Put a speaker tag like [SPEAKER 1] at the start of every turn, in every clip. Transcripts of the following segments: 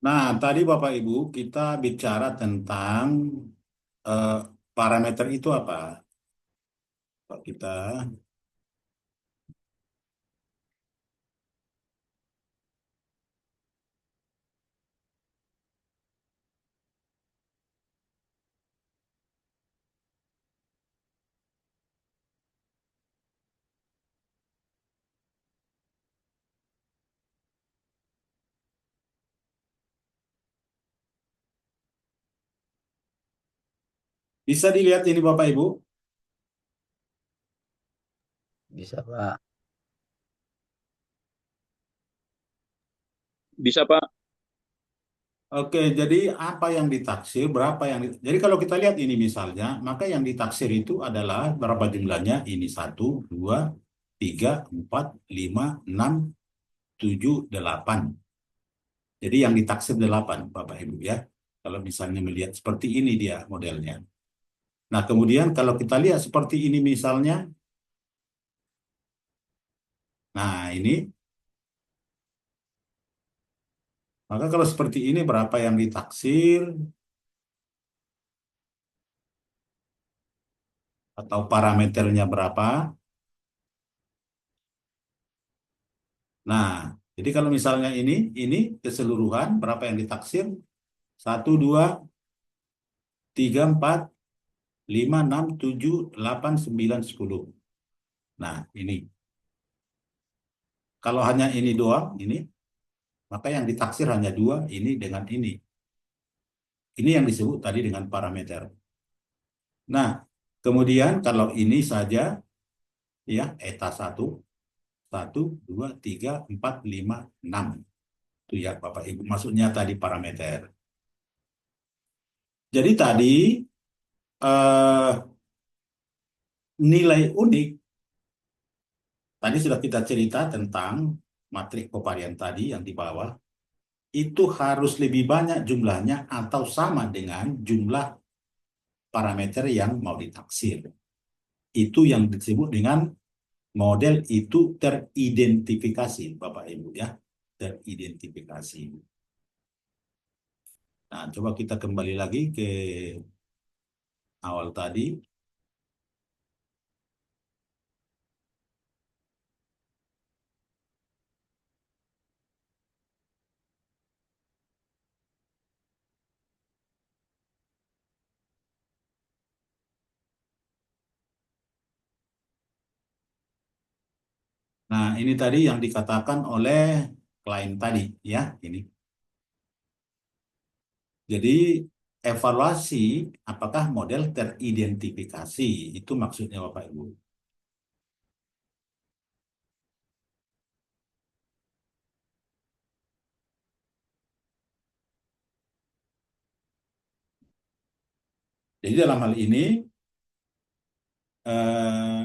[SPEAKER 1] Nah, tadi Bapak Ibu kita bicara tentang eh, parameter itu apa? Pak, kita bisa dilihat ini Bapak Ibu.
[SPEAKER 2] Bisa, Pak.
[SPEAKER 3] Bisa, Pak.
[SPEAKER 1] Oke, jadi apa yang ditaksir, berapa yang jadi kalau kita lihat ini misalnya, maka yang ditaksir itu adalah berapa jumlahnya? Ini satu, dua, tiga, empat, lima, enam, tujuh, delapan. Jadi yang ditaksir delapan, Bapak Ibu ya. Kalau misalnya melihat seperti ini dia modelnya. Nah, kemudian kalau kita lihat seperti ini misalnya, nah ini, maka kalau seperti ini berapa yang ditaksir atau parameternya berapa? Nah, jadi kalau misalnya ini keseluruhan berapa yang ditaksir? Satu, dua, tiga, empat, lima, enam, tujuh, delapan, sembilan, sepuluh. Nah, ini. Kalau hanya ini doang, ini, maka yang ditaksir hanya dua, ini dengan ini. Ini yang disebut tadi dengan parameter. Nah, kemudian kalau ini saja, ya, eta satu, satu, dua, tiga, empat, lima, enam. Itu ya Bapak Ibu, maksudnya tadi parameter. Jadi tadi eh, nilai unik, tadi sudah kita cerita tentang matrik kovarian tadi yang di bawah, itu harus lebih banyak jumlahnya atau sama dengan jumlah parameter yang mau ditaksir. Itu yang disebut dengan model itu teridentifikasi, Bapak Ibu ya, teridentifikasi. Nah, coba kita kembali lagi ke awal tadi. Nah, ini tadi yang dikatakan oleh klien tadi, ya, ini. Jadi, evaluasi apakah model teridentifikasi, itu maksudnya Bapak Ibu. Jadi dalam hal ini, eh,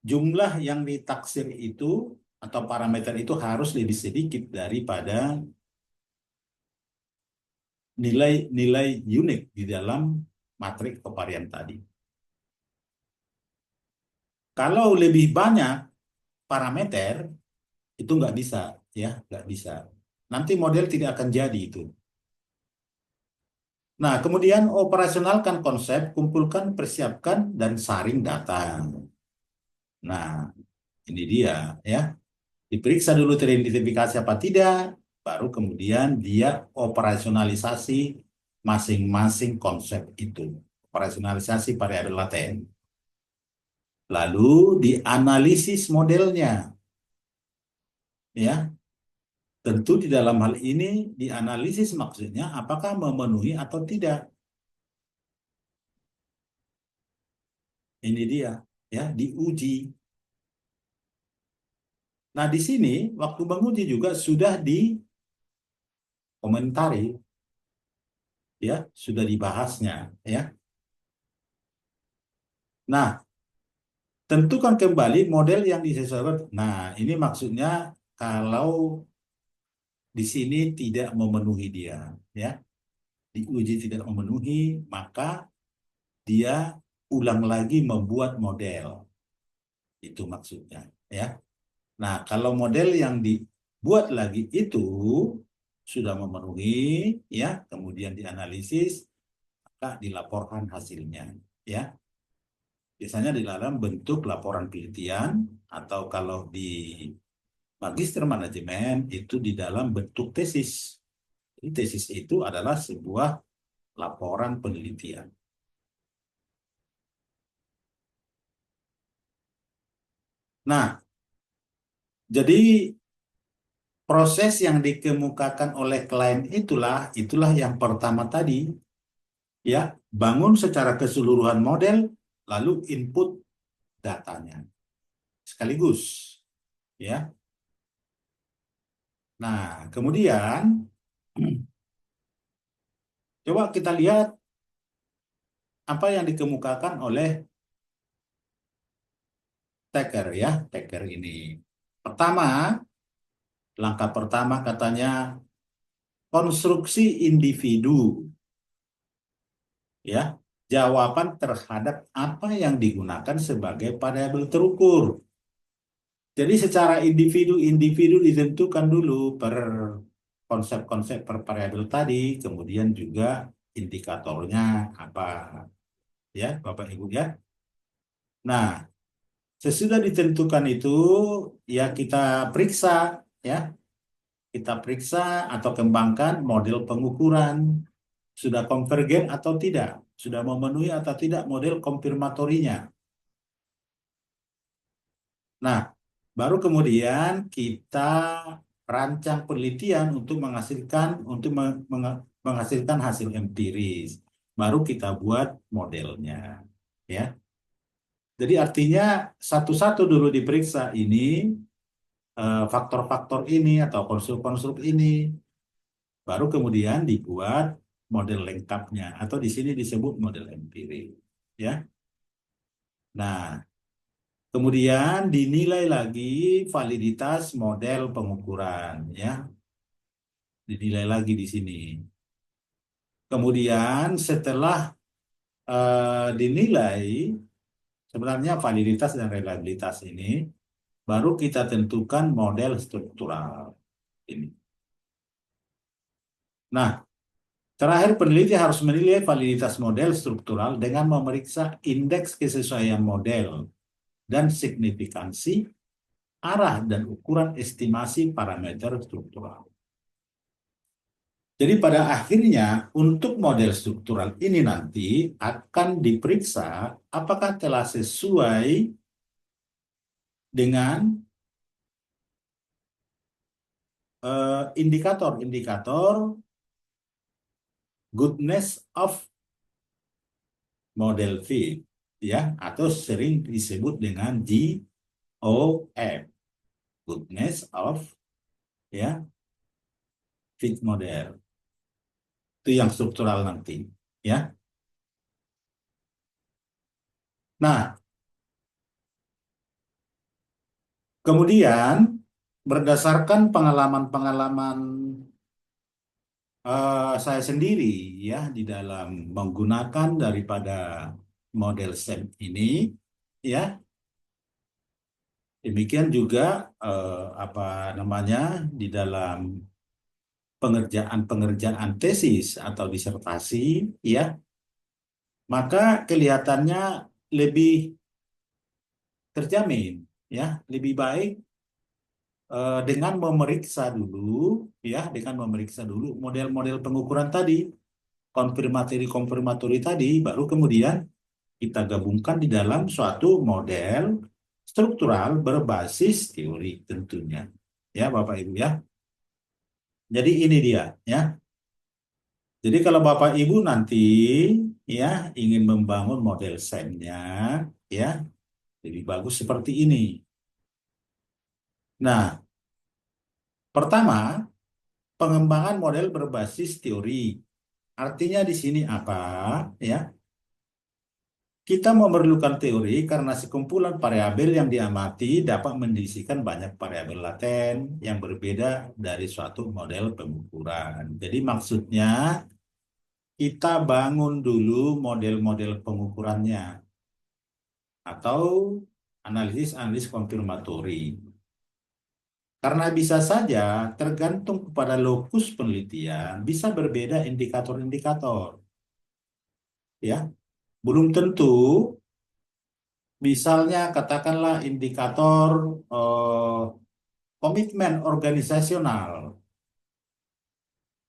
[SPEAKER 1] jumlah yang ditaksir itu atau parameter itu harus lebih sedikit daripada nilai-nilai unik di dalam matrik kovarian tadi. Kalau lebih banyak parameter, itu nggak bisa, ya, nggak bisa. Nanti model tidak akan jadi itu. Nah, kemudian operasionalkan konsep, kumpulkan, persiapkan, dan saring data. Nah, ini dia, ya. Diperiksa dulu teridentifikasi apa tidak, baru kemudian dia operasionalisasi masing-masing konsep itu. Operasionalisasi variabel laten. Lalu dianalisis modelnya, ya. Tentu di dalam hal ini dianalisis maksudnya apakah memenuhi atau tidak. Ini dia, ya, diuji. Nah, di sini waktu menguji juga sudah dikomentari, ya, sudah dibahasnya, ya. Nah, tentukan kembali model yang disesuaikan. Nah, ini maksudnya kalau di sini tidak memenuhi dia, ya, diuji tidak memenuhi, maka dia ulang lagi membuat model. Itu maksudnya, ya. Nah, kalau model yang dibuat lagi itu sudah memenuhi, ya, kemudian dianalisis, maka dilaporkan hasilnya, ya. Biasanya di dalam bentuk laporan penelitian atau kalau di magister manajemen itu di dalam bentuk tesis. Jadi tesis itu adalah sebuah laporan penelitian. Nah, jadi proses yang dikemukakan oleh klien itulah yang pertama tadi, ya, bangun secara keseluruhan model, lalu input datanya sekaligus, ya. Nah, kemudian coba kita lihat apa yang dikemukakan oleh Tekker, ya, Tekker ini. Pertama, langkah pertama katanya konstruksi individu, ya, jawaban terhadap apa yang digunakan sebagai variabel terukur. Jadi secara individu-individu ditentukan dulu per konsep-konsep per variabel tadi, kemudian juga indikatornya apa, ya, Bapak Ibu, ya. Nah, sesudah ditentukan itu, ya kita periksa, ya, kita periksa atau kembangkan model pengukuran. Sudah konvergen atau tidak? Sudah memenuhi atau tidak model konfirmatorinya? Nah, baru kemudian kita rancang penelitian untuk menghasilkan hasil empiris. Baru kita buat modelnya, ya. Jadi artinya satu-satu dulu diperiksa ini faktor-faktor ini atau konstruk-konstruk ini, baru kemudian dibuat model lengkapnya atau di sini disebut model empirik, ya. Nah, kemudian dinilai lagi validitas model pengukuran, ya. Dinilai lagi di sini. Kemudian setelah dinilai sebenarnya validitas dan reliabilitas ini, baru kita tentukan model struktural ini. Nah, terakhir peneliti harus menilai validitas model struktural dengan memeriksa indeks kesesuaian model dan signifikansi, arah dan ukuran estimasi parameter struktural. Jadi pada akhirnya untuk model struktural ini nanti akan diperiksa apakah telah sesuai dengan indikator-indikator goodness of model fit, ya, atau sering disebut dengan GOF, goodness of, ya, fit model. Itu yang struktural nanti, ya. Nah, kemudian berdasarkan pengalaman-pengalaman saya sendiri, ya, di dalam menggunakan daripada model SEM ini, ya, demikian juga apa namanya di dalam pengerjaan-pengerjaan tesis atau disertasi, ya, maka kelihatannya lebih terjamin, ya, lebih baik dengan memeriksa dulu, ya, dengan memeriksa dulu model-model pengukuran tadi, konfirmatori-konfirmatori tadi, baru kemudian kita gabungkan di dalam suatu model struktural berbasis teori tentunya, ya, Bapak Ibu, ya. Jadi ini dia, ya. Jadi kalau Bapak Ibu nanti, ya, ingin membangun model SEM-nya, ya, lebih bagus seperti ini. Nah, pertama, pengembangan model berbasis teori. Artinya di sini apa? Ya, kita memerlukan teori karena sekumpulan variabel yang diamati dapat mendiskusikan banyak variabel laten yang berbeda dari suatu model pengukuran. Jadi maksudnya kita bangun dulu model-model pengukurannya atau analisis-analisis konfirmatori. Karena bisa saja tergantung kepada lokus penelitian, bisa berbeda indikator-indikator, ya. Belum tentu, misalnya katakanlah indikator eh, komitmen organisasional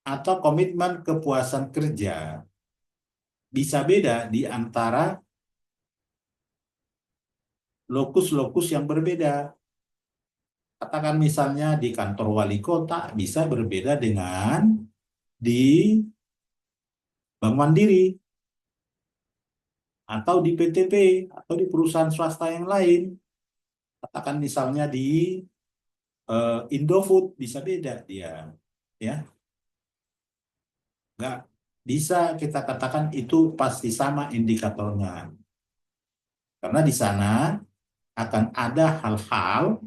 [SPEAKER 1] atau komitmen kepuasan kerja bisa beda di antara lokus-lokus yang berbeda. Katakan misalnya di kantor wali kota bisa berbeda dengan di Bank Mandiri atau di PTP atau di perusahaan swasta yang lain. Katakan misalnya di Indofood bisa beda dia, ya. Nggak bisa kita katakan itu pasti sama indikatornya. Karena di sana akan ada hal-hal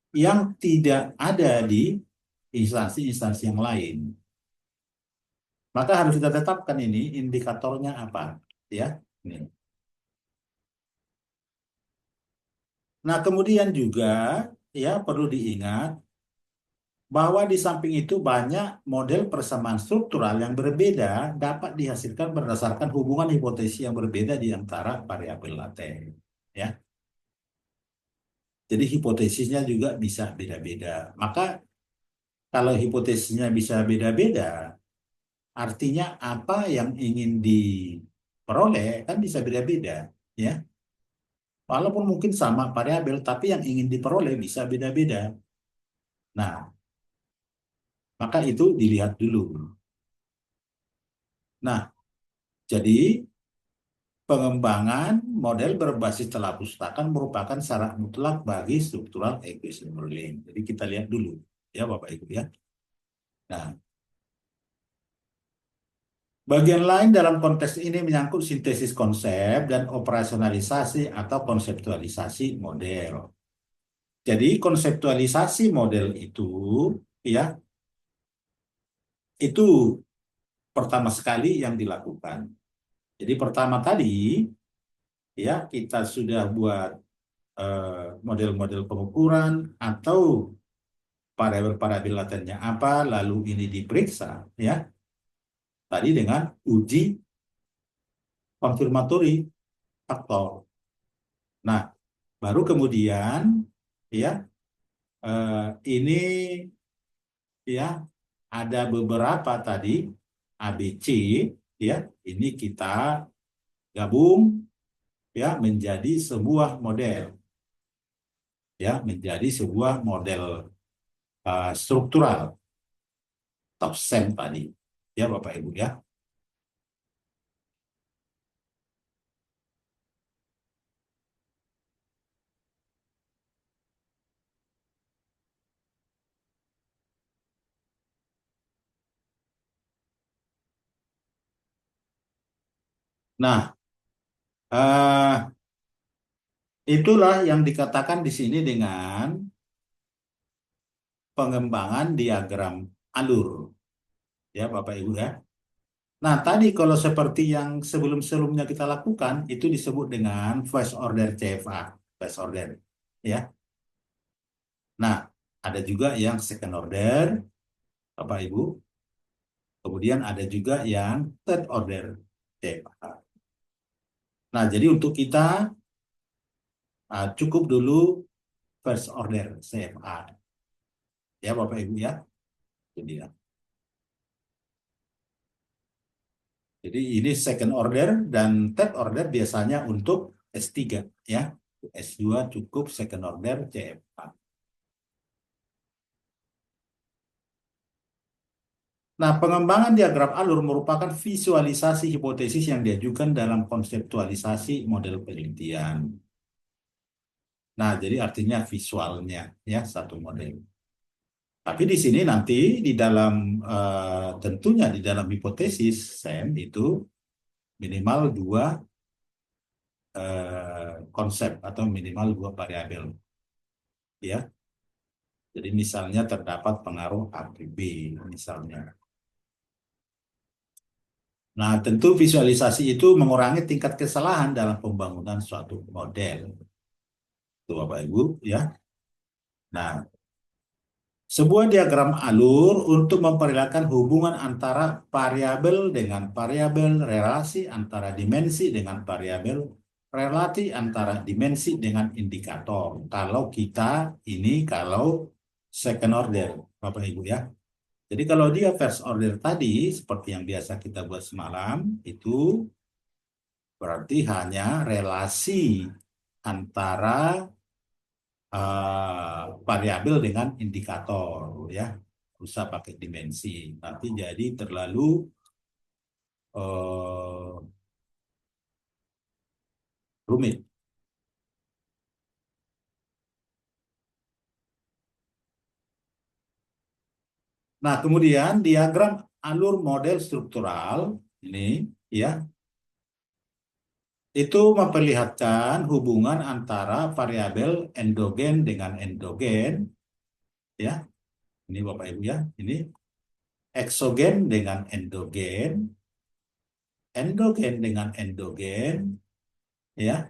[SPEAKER 1] yang tidak ada di instansi-instansi yang lain. Maka harus kita tetapkan ini indikatornya apa, ya. Ini. Nah, kemudian juga ya perlu diingat bahwa di samping itu banyak model persamaan struktural yang berbeda dapat dihasilkan berdasarkan hubungan hipotesis yang berbeda di antara variabel laten. Ya, jadi hipotesisnya juga bisa beda-beda. Maka kalau hipotesisnya bisa beda-beda, artinya apa yang ingin diperoleh kan bisa beda-beda, ya. Walaupun mungkin sama variabel, tapi yang ingin diperoleh bisa beda-beda. Nah, maka itu dilihat dulu. Nah, jadi pengembangan model berbasis telah pustakan merupakan syarat mutlak bagi struktural equation modeling. Jadi kita lihat dulu, ya Bapak Ibu ya. Nah, bagian lain dalam konteks ini menyangkut sintesis konsep dan operasionalisasi atau konseptualisasi model. Jadi konseptualisasi model ya, itu pertama sekali yang dilakukan. Jadi pertama tadi, ya kita sudah buat model-model pengukuran atau variabel-variabel latennya apa, lalu ini diperiksa, ya, tadi dengan uji konfirmatori faktor. Nah, baru kemudian, ya, eh, ini, ya, ada beberapa tadi ABC, ya, ini kita gabung, ya, menjadi sebuah model, ya, menjadi sebuah model struktural top SEM tadi, ya Bapak Ibu ya. Nah, eh, itulah yang dikatakan di sini dengan pengembangan diagram alur, ya Bapak Ibu ya. Nah, tadi kalau seperti yang sebelum-sebelumnya kita lakukan, itu disebut dengan first order CFA, first order, ya. Nah, ada juga yang second order, Bapak Ibu. Kemudian ada juga yang third order CFA. Nah, jadi untuk kita cukup dulu first order CFA, ya Bapak Ibu ya. Jadi ya. Jadi ini second order dan third order biasanya untuk S3 ya. S2 cukup second order CFA. Nah, pengembangan diagram alur merupakan visualisasi hipotesis yang diajukan dalam konseptualisasi model penelitian. Nah, jadi artinya visualnya ya satu model. Tapi di sini nanti di dalam tentunya di dalam hipotesis SEM itu minimal dua konsep atau minimal dua variabel ya. Jadi misalnya terdapat pengaruh A B misalnya. Nah, tentu visualisasi itu mengurangi tingkat kesalahan dalam pembangunan suatu model. Itu Bapak Ibu ya. Nah, Sebuah diagram alur untuk memperlihatkan hubungan antara variabel dengan variabel, relasi antara dimensi dengan variabel, relasi antara dimensi dengan indikator. Kalau kita ini kalau second order, Bapak Ibu ya. Jadi kalau dia first order tadi, seperti yang biasa kita buat semalam, itu berarti hanya relasi antara variabel dengan indikator ya, usah pakai dimensi, tapi jadi terlalu eh, rumit. Nah, kemudian diagram alur model struktural ini ya, itu memperlihatkan hubungan antara variabel endogen dengan endogen ya. Ini Bapak Ibu ya, ini eksogen dengan endogen, endogen dengan endogen ya.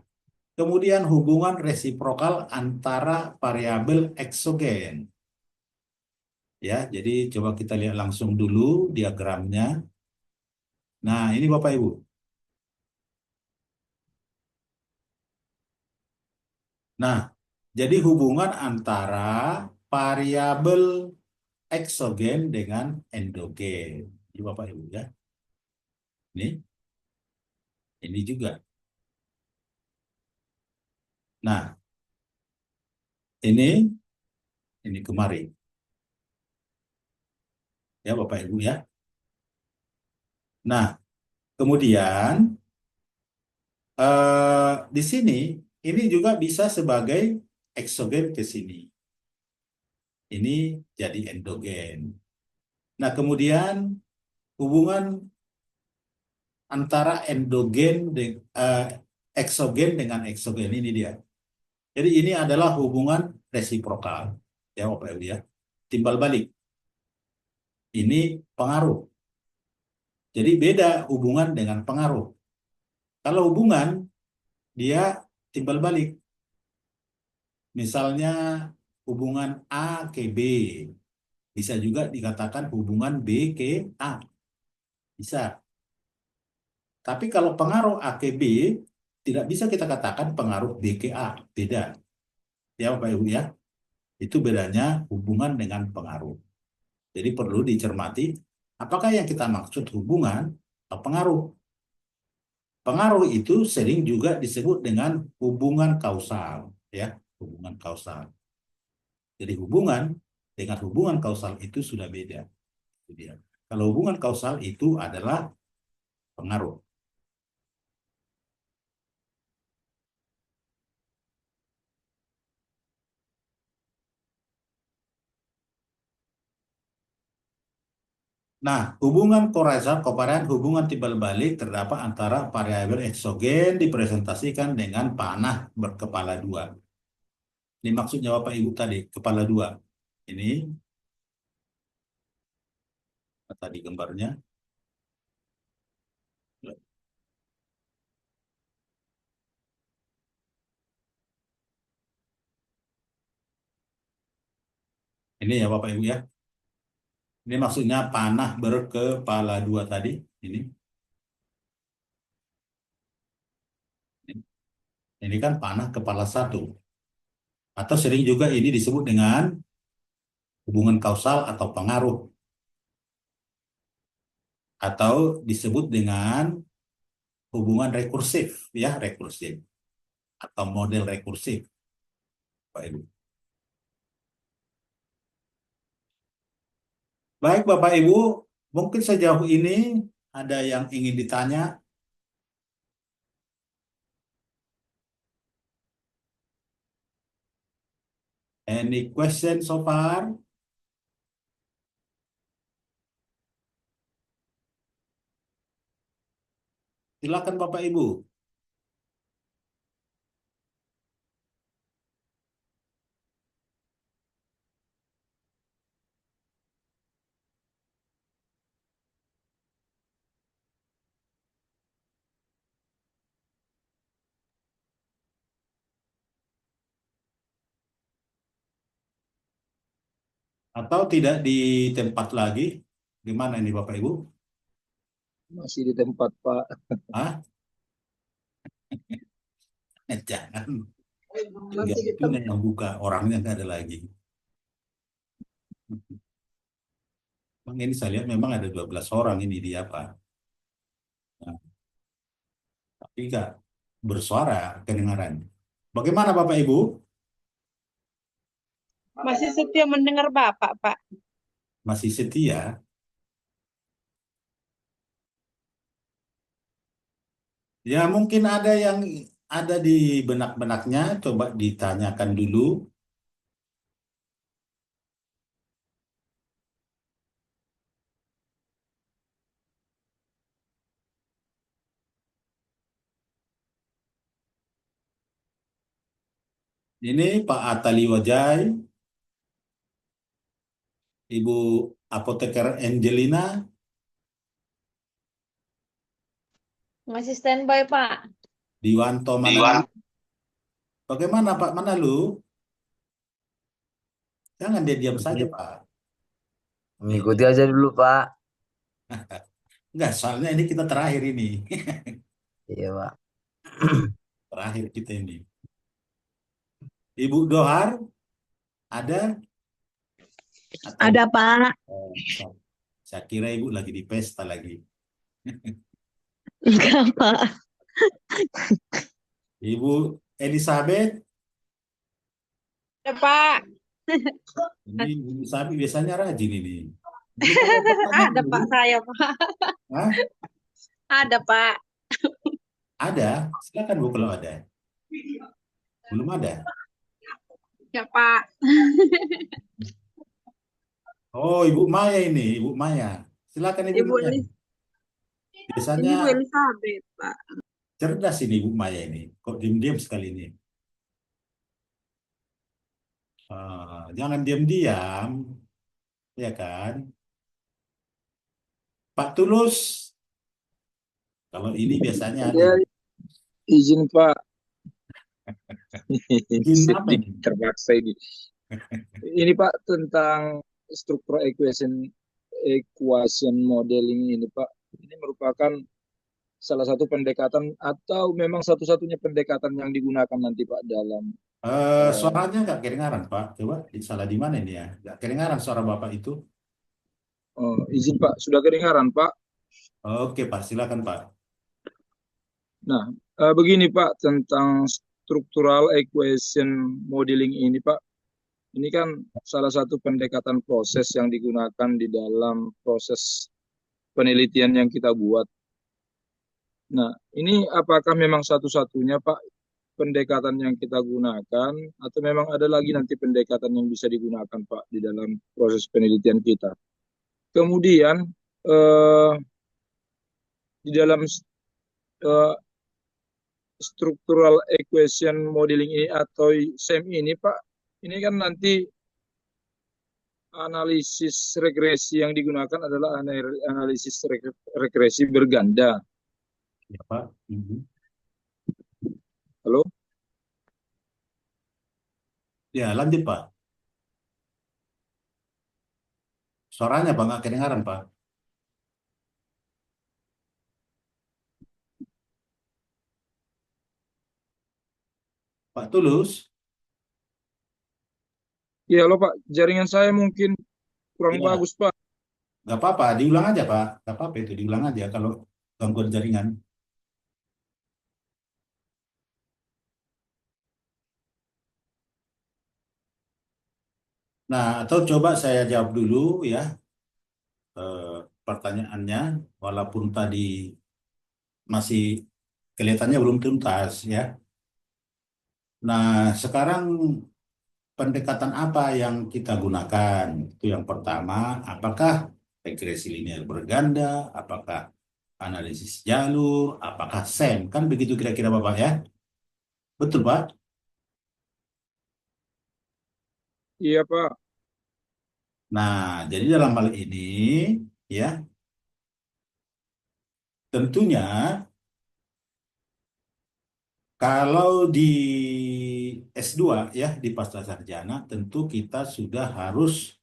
[SPEAKER 1] Kemudian hubungan resiprokal antara variabel eksogen. Ya, jadi coba kita lihat langsung dulu diagramnya. Nah, ini Bapak Ibu. Nah, jadi hubungan antara variabel eksogen dengan endogen. Ini Bapak Ibu ya. Ini juga. Nah, ini kemari ya Bapak Ibu ya. Nah, kemudian di sini ini juga bisa sebagai eksogen ke sini. Ini jadi endogen. Nah, kemudian hubungan antara eksogen dengan eksogen ini dia. Jadi ini adalah hubungan resiprokal. Ya, Bapak Ibu ya. Timbal balik. Ini pengaruh. Jadi beda hubungan dengan pengaruh. Kalau hubungan dia timbal balik. Misalnya hubungan A ke B. Bisa juga dikatakan hubungan B ke A. Bisa. Tapi kalau pengaruh A ke B, tidak bisa kita katakan pengaruh B ke A. Beda. Ya Bapak Ibu ya. Itu bedanya hubungan dengan pengaruh. Jadi perlu dicermati apakah yang kita maksud hubungan atau pengaruh. Pengaruh itu sering juga disebut dengan hubungan kausal. Ya, hubungan kausal. Jadi hubungan dengan hubungan kausal itu sudah beda. Itu dia. Kalau hubungan kausal itu adalah pengaruh. Nah, hubungan koresal kovarian hubungan timbal balik terdapat antara variabel eksogen dipresentasikan dengan panah berkepala dua. Ini maksudnya Bapak Ibu tadi, kepala dua. Ini tadi gambarnya. Ini ya Bapak Ibu ya. Ini maksudnya panah berkepala dua tadi. Ini, ini kan panah kepala satu. Atau sering juga ini disebut dengan hubungan kausal atau pengaruh. Atau disebut dengan hubungan rekursif. Ya, rekursif. Atau model rekursif. Bapak Ibu. Baik Bapak Ibu, mungkin sejauh ini ada yang ingin ditanya. Any question so far? Silakan Bapak Ibu. Atau tidak di tempat lagi? Gimana ini Bapak Ibu?
[SPEAKER 3] Masih di tempat, Pak.
[SPEAKER 1] Hah? Jangan. Tinggal
[SPEAKER 3] Masih di
[SPEAKER 1] itu
[SPEAKER 3] tempat.
[SPEAKER 1] yang buka, orangnya nggak ada lagi. Bang, ini saya lihat memang ada 12 orang ini di apa. Nah, tapi nggak bersuara kedengaran. Bagaimana Bapak Ibu?
[SPEAKER 4] Masih setia mendengar Bapak, Pak.
[SPEAKER 1] Masih setia? Ya mungkin ada yang ada di benak-benaknya, coba ditanyakan dulu. Ini Pak Atali Wajai, Ibu Apoteker Angelina,
[SPEAKER 4] Masih standby, Pak.
[SPEAKER 1] Diwanto Manalu. Bagaimana Pak Manalu? Jangan dia diam saja Pak.
[SPEAKER 2] Mengikuti aja dulu, Pak.
[SPEAKER 1] Enggak, soalnya ini kita terakhir ini.
[SPEAKER 2] Iya, Pak.
[SPEAKER 1] Terakhir kita ini. Ibu Dohar, ada? Atau
[SPEAKER 4] Ada, Pak.
[SPEAKER 1] oh, saya kira Ibu lagi di pesta lagi.
[SPEAKER 4] Enggak, Pak.
[SPEAKER 1] Ibu Elizabeth,
[SPEAKER 4] Ada, Pak.
[SPEAKER 1] ini Ibu Sabi biasanya rajin ini. Belum ada pertanyaan
[SPEAKER 4] Ada, Pak,
[SPEAKER 1] dulu.
[SPEAKER 4] saya, Pak.
[SPEAKER 1] Hah?
[SPEAKER 4] Ada, Pak.
[SPEAKER 1] Ada? Silakan Bu kalau ada. Belum ada.
[SPEAKER 4] Ya, Pak.
[SPEAKER 1] Oh, Ibu Maya ini, Ibu Maya. Silakan Ibu
[SPEAKER 4] Ibu
[SPEAKER 1] Maya.
[SPEAKER 4] Elis,
[SPEAKER 1] Biasanya
[SPEAKER 4] ini Bu Elizabeth, Pak.
[SPEAKER 1] cerdas ini Ibu Maya ini. Kok diam-diam sekali ini? Jangan diam-diam, ya kan? Pak Tulus, kalau ini biasanya
[SPEAKER 3] Ya, izin, Pak.
[SPEAKER 1] izin apa
[SPEAKER 3] Sedih
[SPEAKER 1] ini?
[SPEAKER 3] terpaksa ini. Ini, Pak, tentang struktur equation modeling ini, Pak. Ini merupakan salah satu pendekatan atau memang satu-satunya pendekatan yang digunakan nanti, Pak, dalam
[SPEAKER 1] Suaranya nggak kedengaran, Pak. Coba salah di mana ini ya? Nggak kedengaran suara Bapak itu.
[SPEAKER 3] izin, Pak, sudah kedengaran, Pak.
[SPEAKER 1] Oke, Pak. Silakan, Pak.
[SPEAKER 3] Nah, begini, Pak, tentang structural equation modeling ini, Pak. Ini kan salah satu pendekatan proses yang digunakan di dalam proses penelitian yang kita buat. Nah, ini apakah memang satu-satunya, Pak, pendekatan yang kita gunakan, atau memang ada lagi nanti pendekatan yang bisa digunakan, Pak, di dalam proses penelitian kita? Kemudian, eh, di dalam eh, structural equation modeling ini atau SEM ini, Pak, ini kan nanti analisis regresi yang digunakan adalah analisis regresi berganda.
[SPEAKER 1] Ya, Pak. Mhm.
[SPEAKER 3] Halo?
[SPEAKER 1] Ya, lanjut, Pak. Suaranya, Pak, nggak kedengaran, Pak. Pak Tulus?
[SPEAKER 3] Ya, halo, Pak. Jaringan saya mungkin kurang
[SPEAKER 1] Ya,
[SPEAKER 3] bagus, Pak.
[SPEAKER 1] nggak apa-apa. Diulang aja, Pak. Nggak apa-apa itu. Diulang aja kalau gangguan jaringan. Nah, atau coba saya jawab dulu ya eh, pertanyaannya, walaupun tadi masih kelihatannya belum tuntas ya. Nah, sekarang pendekatan apa yang kita gunakan? Itu yang pertama, apakah regresi linear berganda, apakah analisis jalur, apakah SEM? Kan begitu kira-kira Bapak ya? Betul, Pak?
[SPEAKER 3] Iya, Pak.
[SPEAKER 1] Nah, jadi dalam hal ini ya, tentunya kalau di S2 ya, di pasca sarjana, tentu kita sudah harus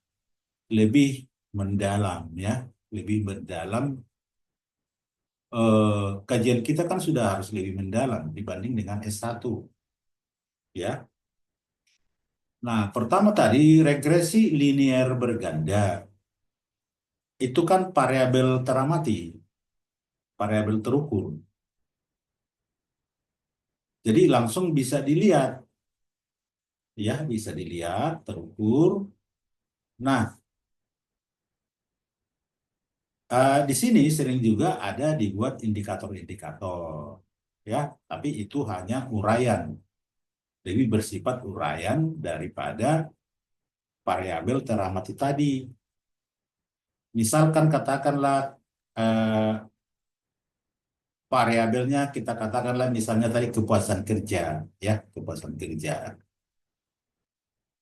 [SPEAKER 1] lebih mendalam ya, lebih mendalam. Kajian kita kan sudah harus lebih mendalam dibanding dengan S1 ya. Nah, pertama tadi regresi linear berganda itu kan variabel teramati, variabel terukur. Jadi langsung bisa dilihat ya, bisa dilihat terukur. Nah, di sini sering juga ada dibuat indikator-indikator ya, tapi itu hanya uraian, lebih bersifat uraian daripada variabel teramati tadi. Misalkan katakanlah eh, variabelnya kita katakanlah misalnya tadi kepuasan kerja ya, kepuasan kerja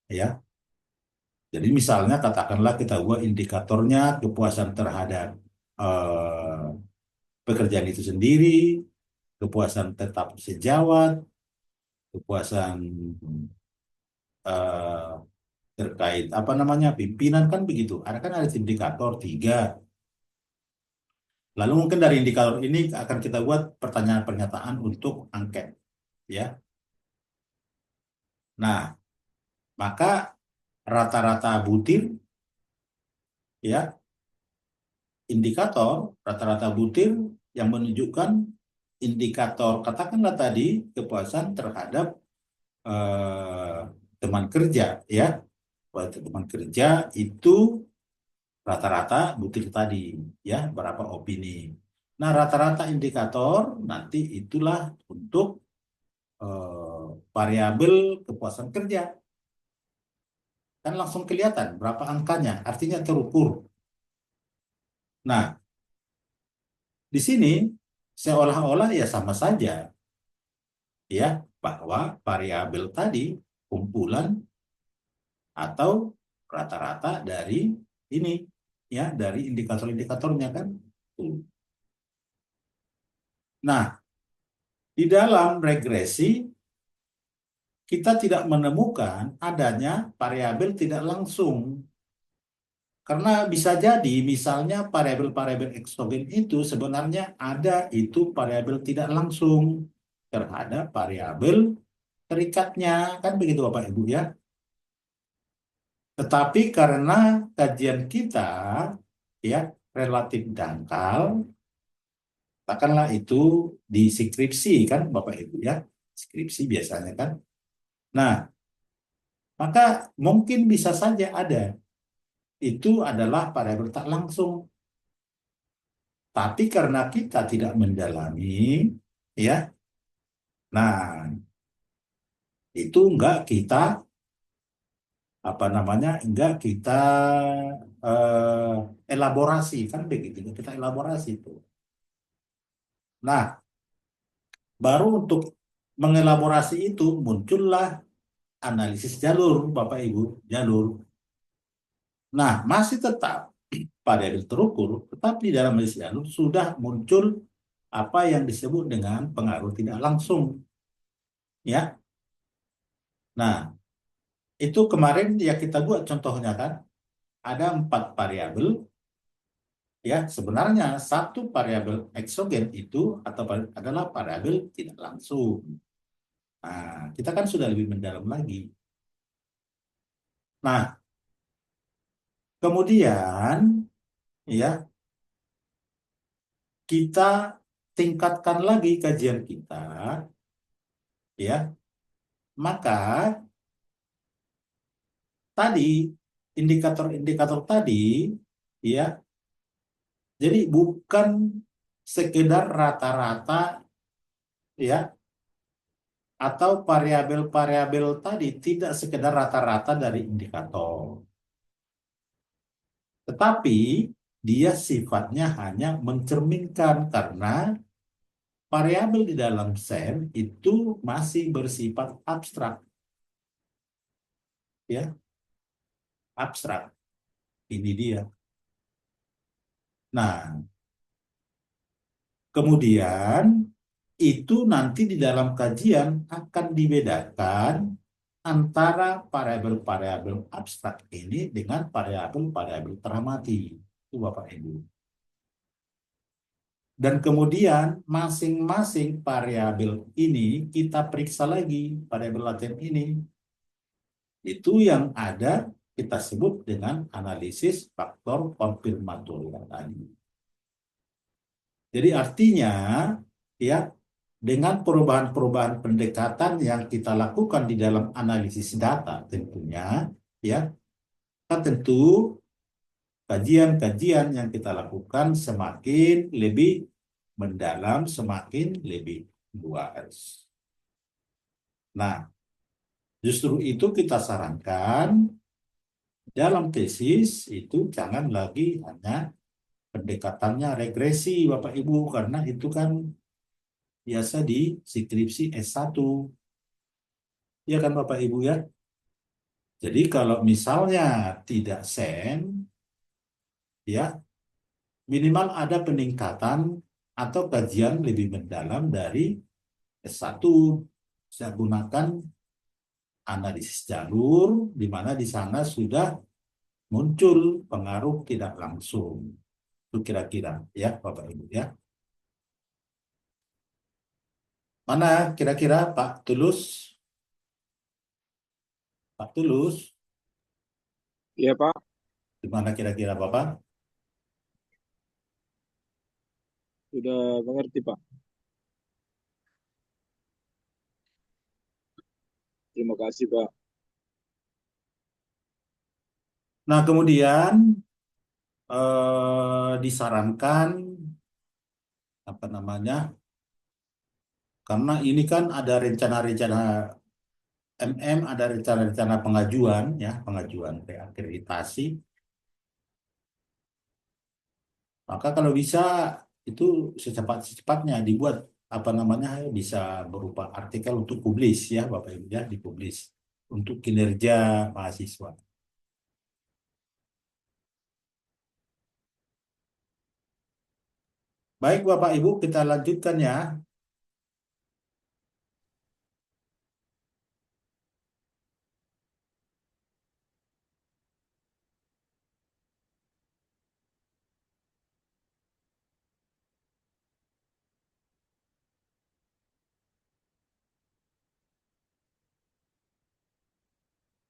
[SPEAKER 1] ya. Jadi misalnya katakanlah kita buat indikatornya kepuasan terhadap eh, pekerjaan itu sendiri, kepuasan tetap sejawat, kepuasan eh, terkait apa namanya pimpinan kan begitu. Ada kan ada indikator tiga. Lalu mungkin dari indikator ini akan kita buat pertanyaan pernyataan untuk angket ya. Nah, maka rata-rata butir ya, indikator rata-rata butir yang menunjukkan indikator katakanlah tadi kepuasan terhadap eh, teman kerja ya. Buat teman kerja itu rata-rata butir tadi ya, berapa opini. Nah, rata-rata indikator nanti itulah untuk variabel kepuasan kerja. Kan langsung kelihatan berapa angkanya, artinya terukur. Nah, di sini seolah-olah ya sama saja ya, bahwa variabel tadi kumpulan atau rata-rata dari ini ya, dari indikator-indikatornya kan. Nah, di dalam regresi kita tidak menemukan adanya variabel tidak langsung. Karena bisa jadi misalnya variabel-variabel eksogen itu sebenarnya ada itu variabel tidak langsung terhadap variabel terikatnya. Kan begitu Bapak Ibu ya. Tetapi karena kajian kita ya relatif dangkal, katakanlah itu di skripsi kan Bapak Ibu ya. Skripsi biasanya kan. Nah, maka mungkin bisa saja ada. Itu adalah variabel tak langsung. Tapi karena kita tidak mendalami, ya, nah itu enggak kita apa namanya, enggak kita elaborasi kan begitu, kita elaborasi itu. Nah, baru untuk mengelaborasi itu muncullah analisis jalur, Bapak Ibu, jalur. Nah, masih tetap variabel terukur, tetapi di dalam analisis jalur sudah muncul apa yang disebut dengan pengaruh tidak langsung, ya. Nah, itu kemarin ya kita buat contohnya kan, ada 4 variabel, ya sebenarnya satu variabel eksogen itu atau adalah variabel tidak langsung. Nah, kita kan sudah lebih mendalam lagi. Nah, kemudian ya kita tingkatkan lagi kajian kita, ya. Maka tadi indikator-indikator tadi, ya. Jadi bukan sekedar rata-rata, ya, atau variabel-variabel tadi tidak sekedar rata-rata dari indikator. Tetapi dia sifatnya hanya mencerminkan karena variabel di dalam sel itu masih bersifat abstrak. Ya, abstrak. Ini dia. Nah, kemudian itu nanti di dalam kajian akan dibedakan antara variabel-variabel abstrak ini dengan variabel-variabel teramati. Itu Bapak Ibu. Dan kemudian masing-masing variabel ini kita periksa lagi, variabel laten ini. Itu yang ada kita sebut dengan analisis faktor konfirmatorial tadi. Jadi artinya, ya, dengan perubahan-perubahan pendekatan yang kita lakukan di dalam analisis data tentunya, ya, kan tentu kajian-kajian yang kita lakukan semakin lebih mendalam, semakin lebih luas. Nah, justru itu kita sarankan dalam tesis itu jangan lagi hanya pendekatannya regresi Bapak Ibu, karena itu kan biasa di skripsi S1. Ya kan Bapak Ibu ya? Jadi kalau misalnya tidak sen, ya minimal ada peningkatan atau kajian lebih mendalam dari S1. Saya gunakan analisis jalur, di mana di sana sudah muncul pengaruh tidak langsung. Itu kira-kira ya Bapak Ibu ya. Mana kira-kira Pak Tulus? Pak Tulus,
[SPEAKER 3] Iya Pak,
[SPEAKER 1] di mana kira-kira Bapak?
[SPEAKER 3] sudah mengerti Pak. Terima kasih Pak.
[SPEAKER 1] Nah, kemudian disarankan apa namanya? Karena ini kan ada rencana-rencana ada rencana-rencana pengajuan ya, pengajuan reakreditasi. Maka kalau bisa itu secepat-cepatnya dibuat apa namanya bisa berupa artikel untuk publis ya Bapak Ibu ya, dipublis untuk kinerja mahasiswa. Baik Bapak Ibu, kita lanjutkan ya.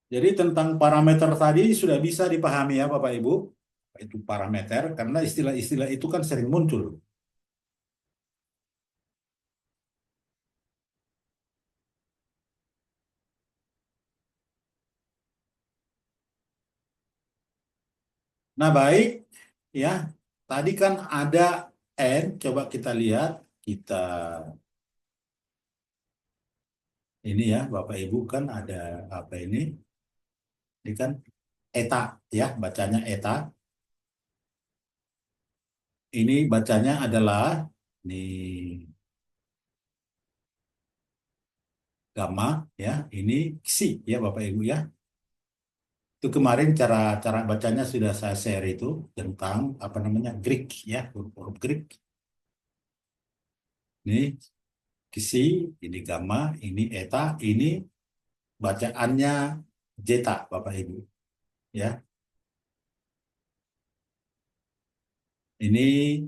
[SPEAKER 1] Jadi tentang parameter tadi sudah bisa dipahami ya Bapak Ibu. Itu parameter karena istilah-istilah itu kan sering muncul. Nah, baik ya. Tadi kan ada N, coba kita lihat, kita ini ya Bapak Ibu kan ada apa ini? Ini kan eta ya, bacanya eta. Ini bacanya adalah ini gamma ya, ini xi ya Bapak Ibu ya. Itu kemarin cara bacanya sudah saya share itu tentang apa namanya Greek ya, huruf Greek. Ini xi, ini gamma, ini eta, ini bacaannya zeta Bapak Ibu ya. Ini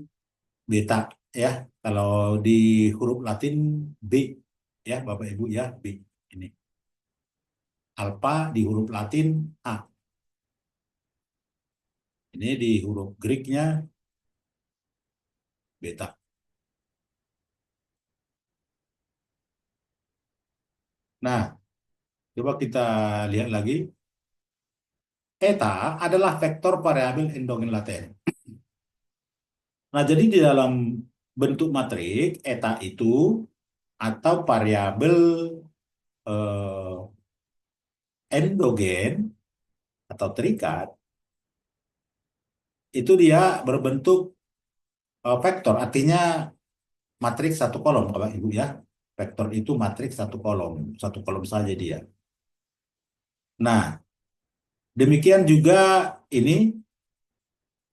[SPEAKER 1] beta ya. Kalau di huruf Latin B ya Bapak Ibu ya, B ini. Alpha di huruf Latin A. Ini di huruf Greeknya beta. Nah, coba kita lihat lagi. Eta adalah vektor variabel endogen laten. Nah, jadi di dalam bentuk matrik, eta itu atau variabel endogen atau terikat, itu dia berbentuk vektor, artinya matriks satu kolom, Bapak Ibu ya. Vektor itu matriks satu kolom saja dia. Nah, demikian juga ini,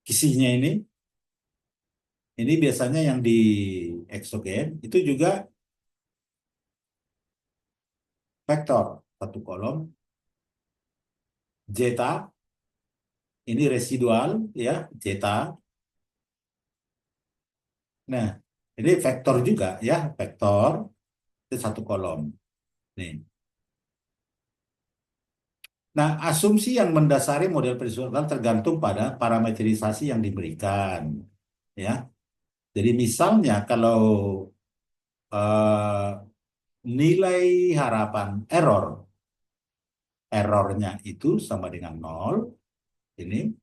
[SPEAKER 1] kisinya ini biasanya yang di eksogen, itu juga vektor satu kolom. Zeta, ini residual, ya, zeta. Nah, ini vektor juga, ya, vektor, itu satu kolom. Nih. Nah, asumsi yang mendasari model peristiwa tergantung pada parametrisasi yang diberikan, ya. Jadi misalnya kalau eh, nilai harapan errornya itu sama dengan 0, ini,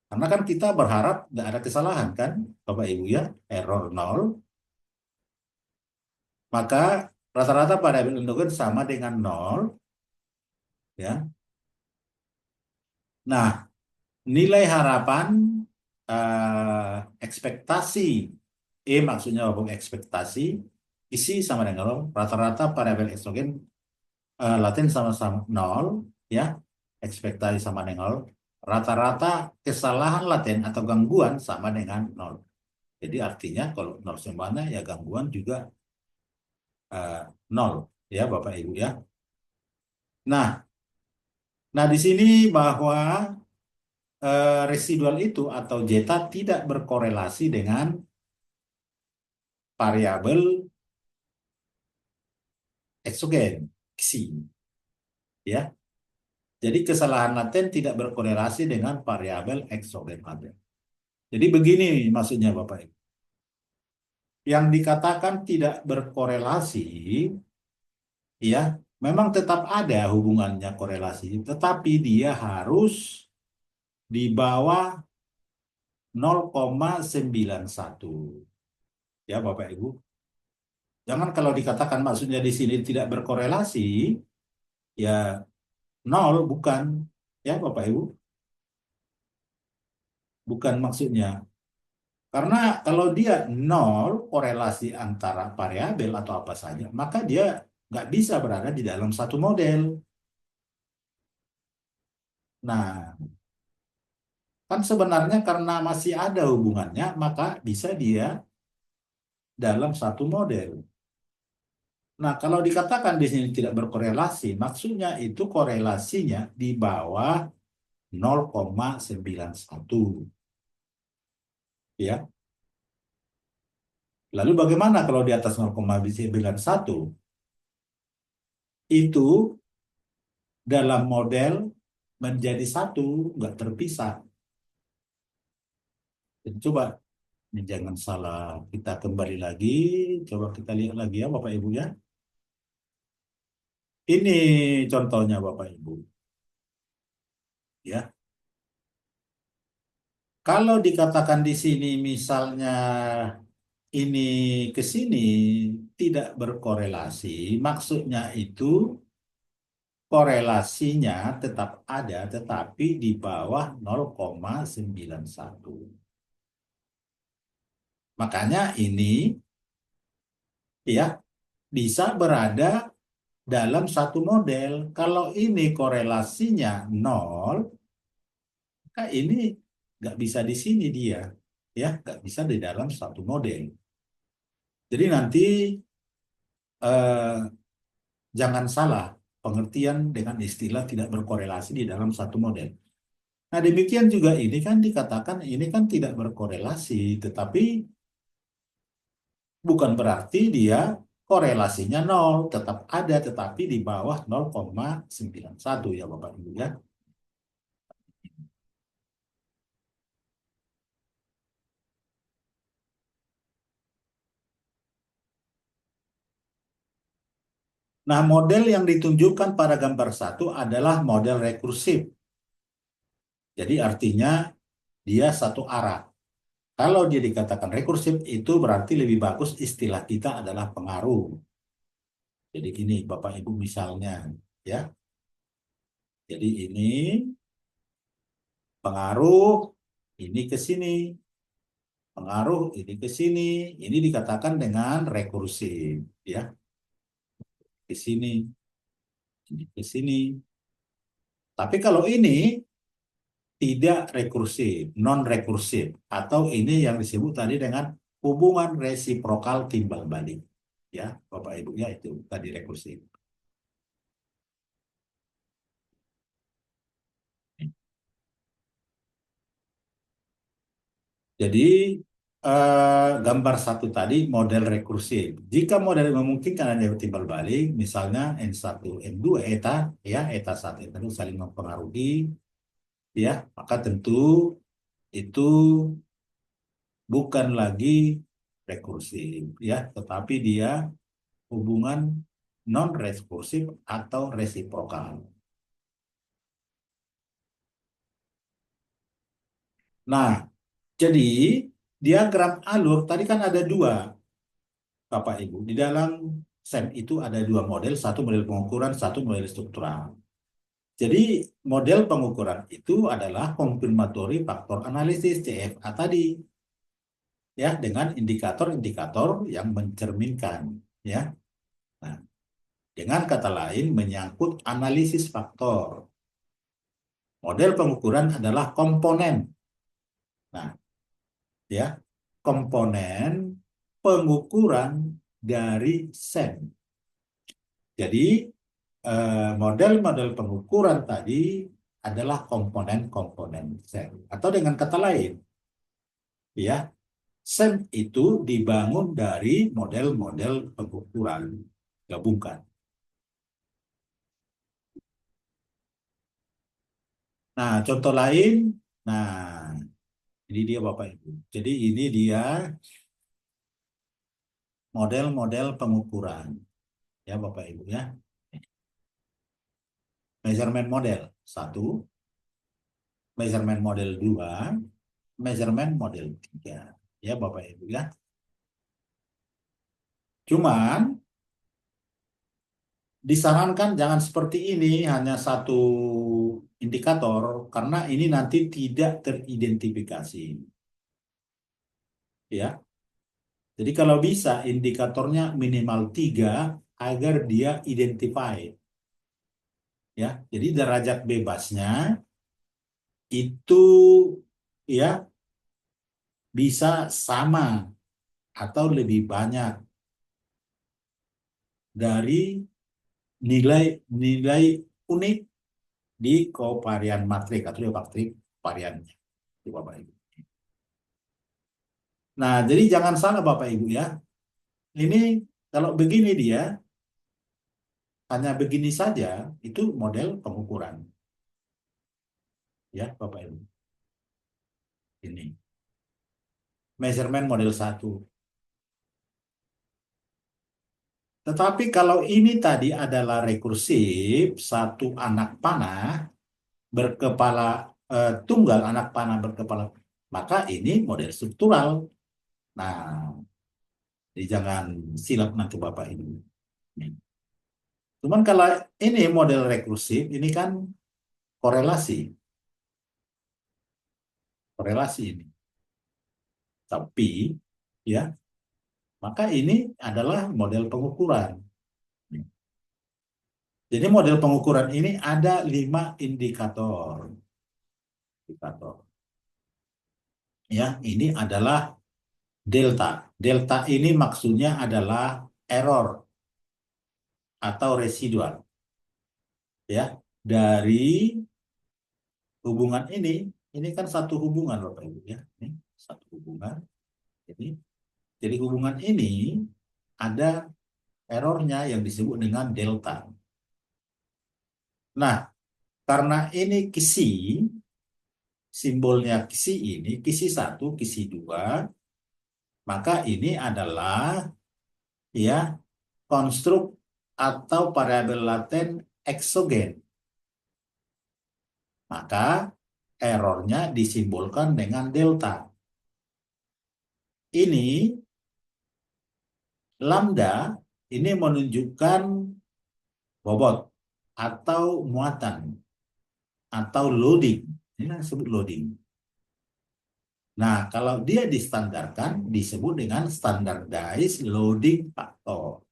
[SPEAKER 1] karena kan kita berharap nggak ada kesalahan kan, Bapak Ibu ya, error 0, maka rata-rata variabel endogen sama dengan 0, ya. Nah, nilai harapan ekspektasi maksudnya hubung ekspektasi isi sama dengan 0, rata-rata variabel eksogen laten sama-sama 0, ya, ekspektasi sama dengan 0, rata-rata kesalahan laten atau gangguan sama dengan 0. Jadi artinya kalau 0 semuanya ya gangguan juga 0, ya Bapak Ibu ya. Nah di sini bahwa residual itu atau zeta tidak berkorelasi dengan variabel eksogen Xi, ya. Jadi kesalahan laten tidak berkorelasi dengan variabel eksogen laten. Jadi begini maksudnya Bapak Ibu. Yang dikatakan tidak berkorelasi, ya, memang tetap ada hubungannya korelasi, tetapi dia harus di bawah 0,91. Ya Bapak Ibu. Jangan kalau dikatakan maksudnya di sini tidak berkorelasi, ya 0 bukan, ya Bapak Ibu. Bukan maksudnya. Karena kalau dia 0 korelasi antara variabel atau apa saja, maka dia nggak bisa berada di dalam satu model. Nah, kan sebenarnya karena masih ada hubungannya, maka bisa dia dalam satu model. Nah, kalau dikatakan di sini tidak berkorelasi, maksudnya itu korelasinya di bawah 0,91. Ya. Lalu bagaimana kalau di atas 0,91? Itu dalam model menjadi satu, nggak terpisah. Jadi coba, ini jangan salah, kita kembali lagi, coba kita lihat lagi ya Bapak Ibu ya. Ini contohnya Bapak Ibu. Ya. Kalau dikatakan di sini misalnya ini ke sini tidak berkorelasi, maksudnya itu korelasinya tetap ada tetapi di bawah 0,91. Makanya ini ya bisa berada dalam satu model. Kalau ini korelasinya 0, maka ini nggak bisa di sini dia, ya nggak bisa di dalam satu model. Jadi nanti jangan salah pengertian dengan istilah tidak berkorelasi di dalam satu model. Nah demikian juga ini kan dikatakan ini kan tidak berkorelasi, tetapi bukan berarti dia korelasinya 0, tetap ada tetapi di bawah 0,91 ya Bapak Ibu ya. Nah, model yang ditunjukkan pada gambar 1 adalah model rekursif. Jadi artinya dia satu arah. Kalau dia dikatakan rekursif itu berarti lebih bagus istilah kita adalah pengaruh. Jadi gini Bapak Ibu misalnya ya. Jadi ini pengaruh ini ke sini. Pengaruh ini ke sini. Ini dikatakan dengan rekursif ya. Ke sini. Ini ke sini. Tapi kalau ini tidak rekursif, non-rekursif, atau ini yang disebut tadi dengan hubungan resiprokal timbal balik. Ya, Bapak Ibu ya itu tadi rekursif. Jadi gambar satu tadi model rekursif. Jika model memungkinkan adanya timbal balik, misalnya N1, N2, eta, ya, eta 1, eta 2 saling mempengaruhi, ya, maka tentu itu bukan lagi rekursif, ya, tetapi dia hubungan non rekursif atau resiprokal. Nah, jadi diagram alur tadi kan ada dua, Bapak Ibu. Di dalam SEM itu ada dua model, satu model pengukuran, satu model struktural. Jadi model pengukuran itu adalah konfirmatory faktor analisis CFA tadi, ya, dengan indikator-indikator yang mencerminkan, ya. Nah, dengan kata lain menyangkut analisis faktor. Model pengukuran adalah komponen. Nah, ya, komponen pengukuran dari SEM. Jadi model-model pengukuran tadi adalah komponen-komponen SEM. Atau dengan kata lain, ya, SEM itu dibangun dari model-model pengukuran gabungkan. Nah, contoh lain, nah, ini dia Bapak Ibu. Jadi ini dia model-model pengukuran, ya Bapak Ibu, ya. Measurement model 1, measurement model 2, measurement model 3, ya Bapak Ibu, ya. Cuman disarankan jangan seperti ini, hanya satu indikator, karena ini nanti tidak teridentifikasi, ya. Jadi kalau bisa indikatornya minimal 3 agar dia identified, ya. Jadi derajat bebasnya itu, ya, bisa sama atau lebih banyak dari nilai unik di kovarian matrik atau di matrik variannya, itu Bapak Ibu. Nah, jadi jangan salah Bapak Ibu, ya. Ini kalau begini dia hanya begini saja, itu model pengukuran, ya Bapak Ibu. Ini measurement model 1. Tetapi kalau ini tadi adalah rekursif, satu anak panah berkepala tunggal anak panah berkepala, maka ini model struktural. Nah, jadi jangan silap nanti Bapak Ibu. Cuman kalau ini model rekursif, ini kan korelasi. Korelasi ini. Tapi, ya, maka ini adalah model pengukuran. Jadi model pengukuran ini ada 5 indikator. Ya, ini adalah delta. Delta ini maksudnya adalah error atau residual, ya, dari hubungan ini. Ini kan satu hubungan Bapak Ibu, ya. Ini satu hubungan. Jadi hubungan ini ada errornya yang disebut dengan delta. Nah, karena ini kisi, simbolnya kisi ini, kisi 1, kisi 2, maka ini adalah, ya, konstruk atau variabel laten eksogen. Maka errornya disimbolkan dengan delta. Ini lambda ini menunjukkan bobot atau muatan atau loading. Ini disebut loading. Nah, kalau dia distandarkan disebut dengan standardized loading factor,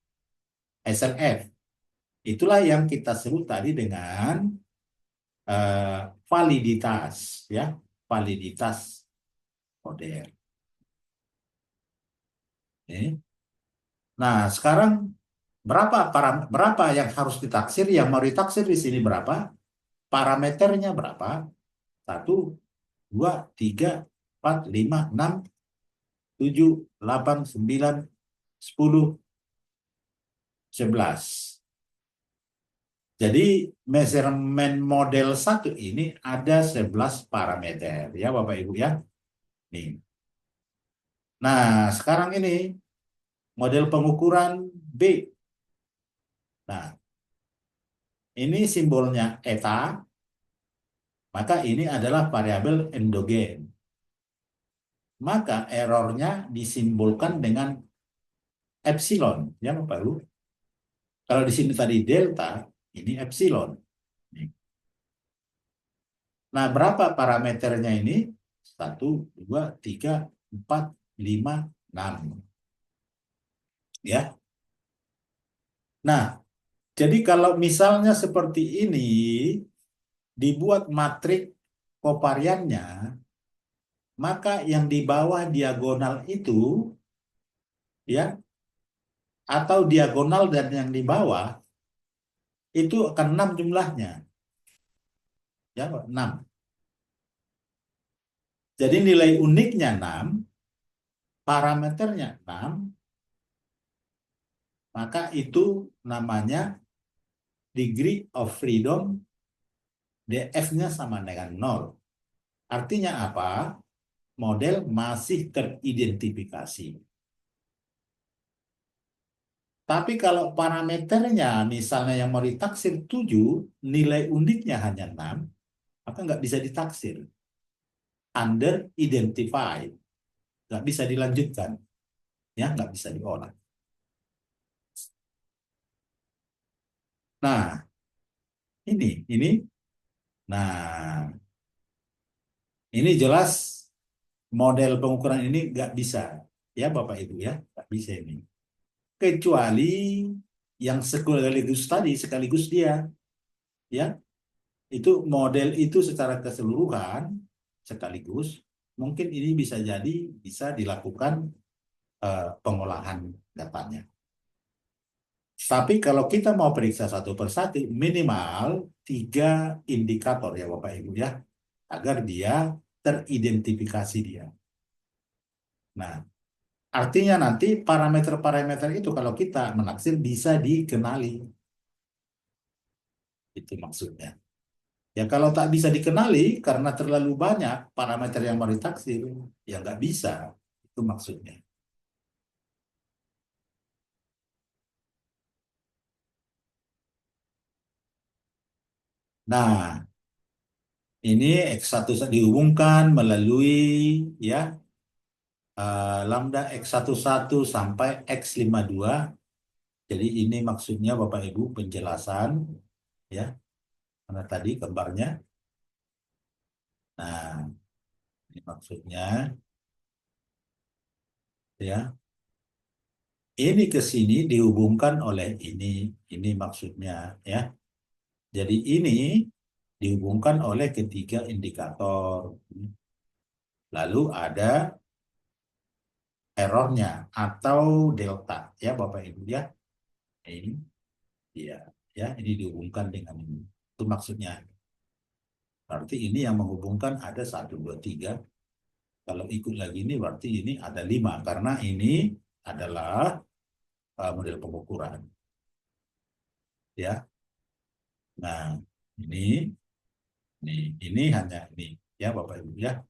[SPEAKER 1] SLF. Itulah yang kita sebut tadi dengan validitas, ya, validitas model. Nah, sekarang berapa yang harus ditaksir? Yang mau ditaksir di sini berapa? Parameternya berapa? 1, 2, 3, 4, 5, 6, 7, 8, 9, 10, 11. Jadi measurement model 1 ini ada 11 parameter ya Bapak Ibu ya. Nih. Nah, sekarang ini model pengukuran B. Nah, ini simbolnya eta, maka ini adalah variabel endogen. Maka errornya disimbolkan dengan epsilon ya Bapak Ibu. Kalau di sini tadi delta, ini epsilon. Nah, berapa parameternya ini? 1, 2, 3, 4, 5, 6. Ya. Nah, jadi kalau misalnya seperti ini, dibuat matrik kovariannya, maka yang di bawah diagonal itu, ya, atau diagonal dan yang di bawah, itu akan 6 jumlahnya. Ya, 6. Jadi nilai uniknya 6, parameternya 6, maka itu namanya degree of freedom, DF-nya sama dengan 0. Artinya apa? Model masih teridentifikasi. Tapi kalau parameternya misalnya yang mau ditaksir 7, nilai uniknya hanya 6, maka nggak bisa ditaksir. Under identified. Nggak bisa dilanjutkan. Ya, nggak bisa diolah. Nah, ini. Nah, ini jelas model pengukuran ini nggak bisa. Ya, Bapak Ibu ya, nggak bisa ini. Kecuali yang sekaligus dia. Ya, itu model itu secara keseluruhan sekaligus mungkin ini bisa dilakukan pengolahan datanya. Tapi kalau kita mau periksa satu persatu minimal 3 indikator ya Bapak Ibu ya agar dia teridentifikasi dia. Nah, artinya nanti parameter-parameter itu kalau kita menaksir bisa dikenali. Itu maksudnya. Ya kalau tak bisa dikenali karena terlalu banyak parameter yang mau ditaksir, ya nggak bisa. Itu maksudnya. Nah, ini X1 dihubungkan melalui ya lambda X11 sampai X52. Jadi ini maksudnya Bapak Ibu penjelasan ya. Mana tadi gambarnya? Nah, ini maksudnya ya. Ini ke sini dihubungkan oleh ini. Ini maksudnya ya. Jadi ini dihubungkan oleh ketiga indikator. Lalu ada errornya atau delta ya Bapak Ibu ya. Ini ya ya ini dihubungkan dengan ini. Itu maksudnya. Berarti ini yang menghubungkan ada 1, 2, 3. Kalau ikut lagi ini berarti ini ada 5 karena ini adalah model pengukuran. Ya. Nah, ini hanya ini ya Bapak Ibu ya.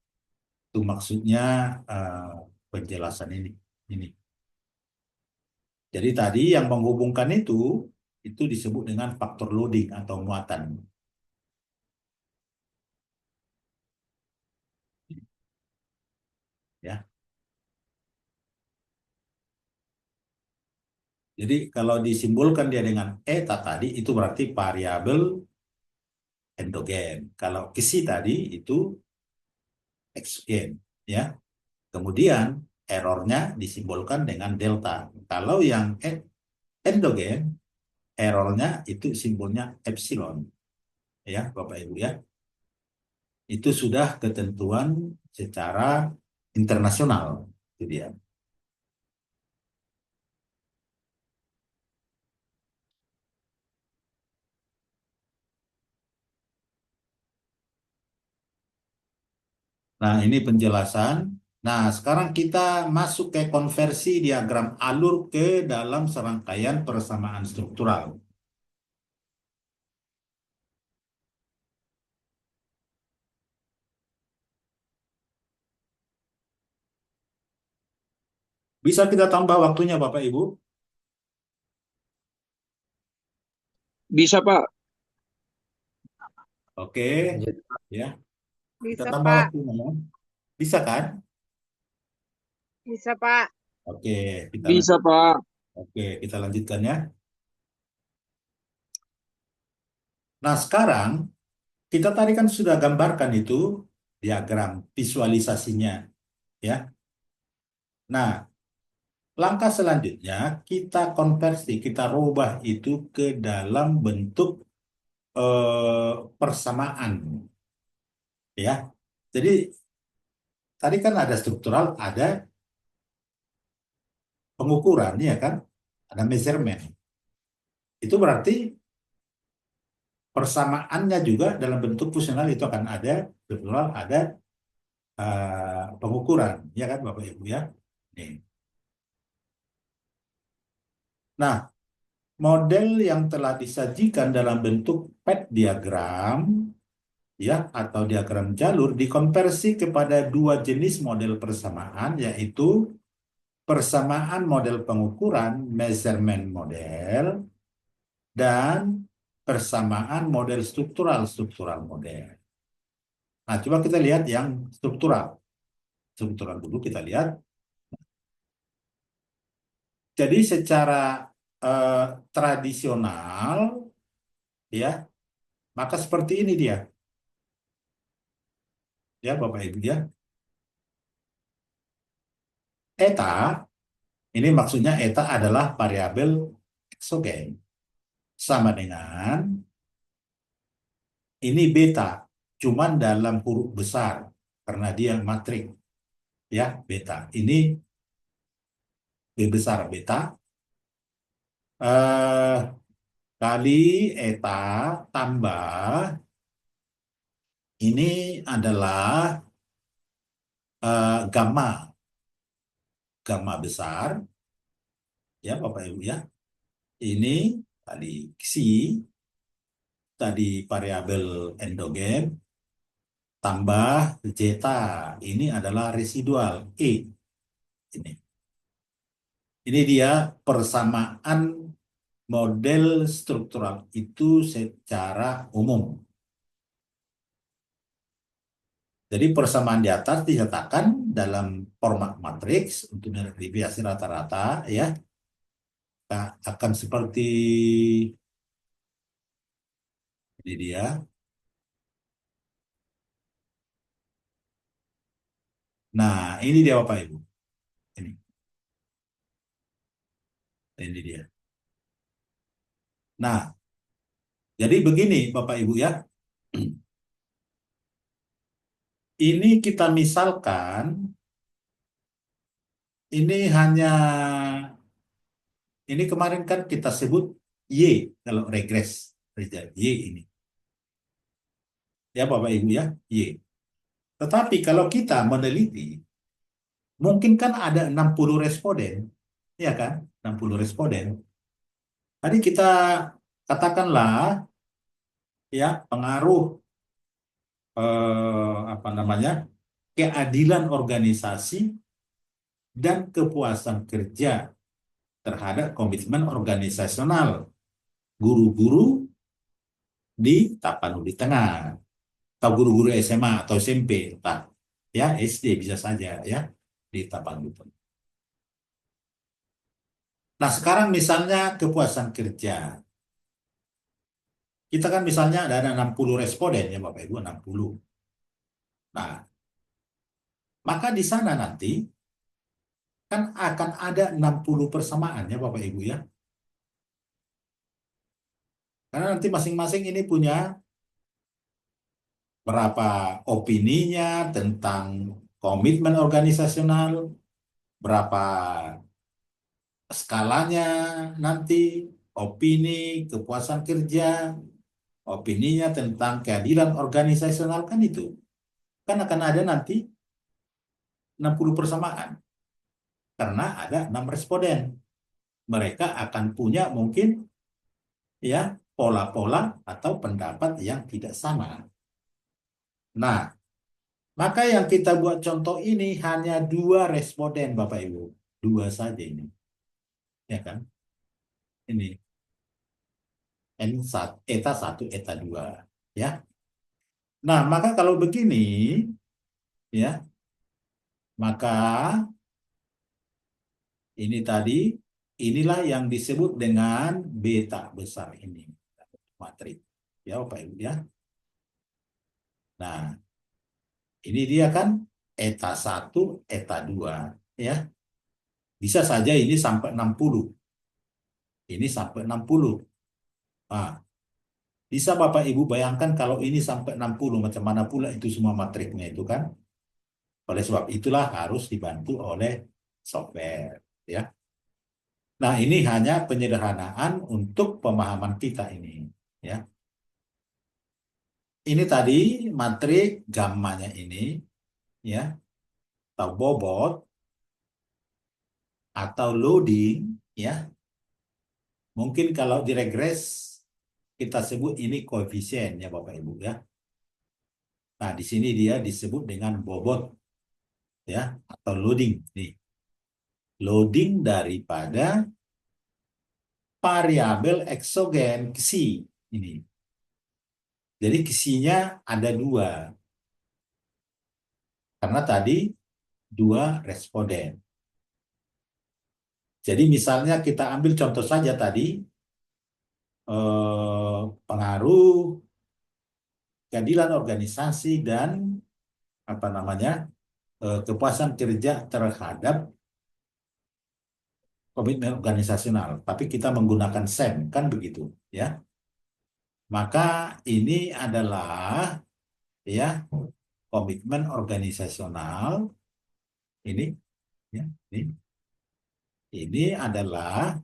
[SPEAKER 1] Itu maksudnya penjelasan ini. Ini. Jadi tadi yang menghubungkan itu disebut dengan faktor loading atau muatan. Ya. Jadi kalau disimbolkan dia dengan eta tadi itu berarti variabel endogen. Kalau kisi tadi itu exogen, ya. Kemudian errornya disimbolkan dengan delta. Kalau yang endogen, errornya itu simbolnya epsilon, ya, Bapak Ibu ya. Itu sudah ketentuan secara internasional, itu dia. Nah, ini penjelasan. Nah, sekarang kita masuk ke konversi diagram alur ke dalam serangkaian persamaan struktural. Bisa kita tambah waktunya, Bapak Ibu?
[SPEAKER 3] Bisa, Pak.
[SPEAKER 1] Oke,
[SPEAKER 2] Lanjut.
[SPEAKER 1] ya. Kita
[SPEAKER 4] Bisa,
[SPEAKER 1] tambah
[SPEAKER 4] Pak.
[SPEAKER 1] waktunya. Bisa kan?
[SPEAKER 4] Bisa, Pak.
[SPEAKER 1] Oke, kita
[SPEAKER 3] Bisa, Pak.
[SPEAKER 1] Oke, kita lanjutkan ya. Nah, sekarang kita tadi kan sudah gambarkan itu diagram visualisasinya, ya. Nah, langkah selanjutnya kita konversi, kita rubah itu ke dalam bentuk persamaan, ya. Jadi tadi kan ada struktural, ada pengukuran, ya kan? Ada measurement. Itu berarti persamaannya juga dalam bentuk fungsional itu akan ada struktural, ada pengukuran, ya kan Bapak Ibu ya. Nih. Nah, model yang telah disajikan dalam bentuk PET diagram ya atau diagram jalur dikonversi kepada dua jenis model persamaan, yaitu persamaan model pengukuran measurement model dan persamaan model struktural model. Nah, coba kita lihat yang struktural. Struktural dulu kita lihat. Jadi secara eh, tradisional ya, maka seperti ini dia. Ya, Bapak Ibu ya. Eta, ini maksudnya eta adalah variabel eksogen. Sama dengan ini beta, cuman dalam huruf besar karena dia matrik. Ya, beta. Ini B besar beta eh kali eta tambah ini adalah gamma, gamma besar ya Bapak Ibu ya. Ini tadi xi, tadi variabel endogen tambah zeta. Ini adalah residual E. Ini. Ini dia persamaan model struktural itu secara umum. Jadi persamaan di atas dinyatakan dalam format matriks untuk deviasi rata-rata ya. Nah, akan seperti ini dia. Nah, ini dia Bapak Ibu. Ini dia. Nah, jadi begini Bapak Ibu ya. Ini kita misalkan ini hanya ini kemarin kan kita sebut Y kalau regres Y ini. Ya Bapak Ibu ya, Y. Tetapi kalau kita meneliti mungkin kan ada 60 responden, ya kan? 60 responden. Tadi kita katakanlah ya pengaruh apa namanya? Keadilan organisasi dan kepuasan kerja terhadap komitmen organisasional guru-guru di Tapanuli Tengah atau guru-guru SMA atau SMP, entah ya SD bisa saja ya di Tapanuli Tengah. Nah, sekarang misalnya kepuasan kerja. Kita kan misalnya ada 60 responden ya Bapak Ibu, 60. Nah, maka di sana nanti kan akan ada 60 persamaan ya Bapak Ibu ya. Karena nanti masing-masing ini punya berapa opininya tentang komitmen organisasional, berapa skalanya nanti, opini, kepuasan kerja, opininya tentang keadilan organisasional kan itu. kan akan ada nanti 60 persamaan. Karena ada 6 responden. Mereka akan punya mungkin ya pola-pola atau pendapat yang tidak sama. Nah, maka yang kita buat contoh ini hanya 2 responden, Bapak Ibu. 2 saja ini. Ya kan? Ini. N1, eta 1, eta 2. Ya. Nah, maka kalau begini, ya, maka ini tadi, inilah yang disebut dengan beta besar ini. Matriks. Ya, Bapak Ibu ya. Nah, ini dia kan eta 1, eta 2. Ya. Bisa saja ini sampai 60. Ini sampai 60. Nah, bisa Bapak Ibu bayangkan kalau ini sampai 60, macam mana pula itu semua matriksnya itu kan. Oleh sebab itulah harus dibantu oleh software. Ya. Nah, ini hanya penyederhanaan untuk pemahaman kita ini. Ya. Ini tadi matriks gammanya ini, ya, atau bobot, atau loading, ya. Mungkin kalau diregres, kita sebut ini koefisien, ya Bapak Ibu, ya. Nah, di sini dia disebut dengan bobot, ya, atau loading. Nih, loading daripada variabel eksogen Xi ini. Jadi Xi-nya ada 2. Karena tadi 2 responden. Jadi misalnya kita ambil contoh saja tadi, pengaruh keadilan organisasi dan apa namanya kepuasan kerja terhadap komitmen organisasional. Tapi kita menggunakan SEM, kan begitu, ya. Maka ini adalah ya komitmen organisasional ini, ya, ini adalah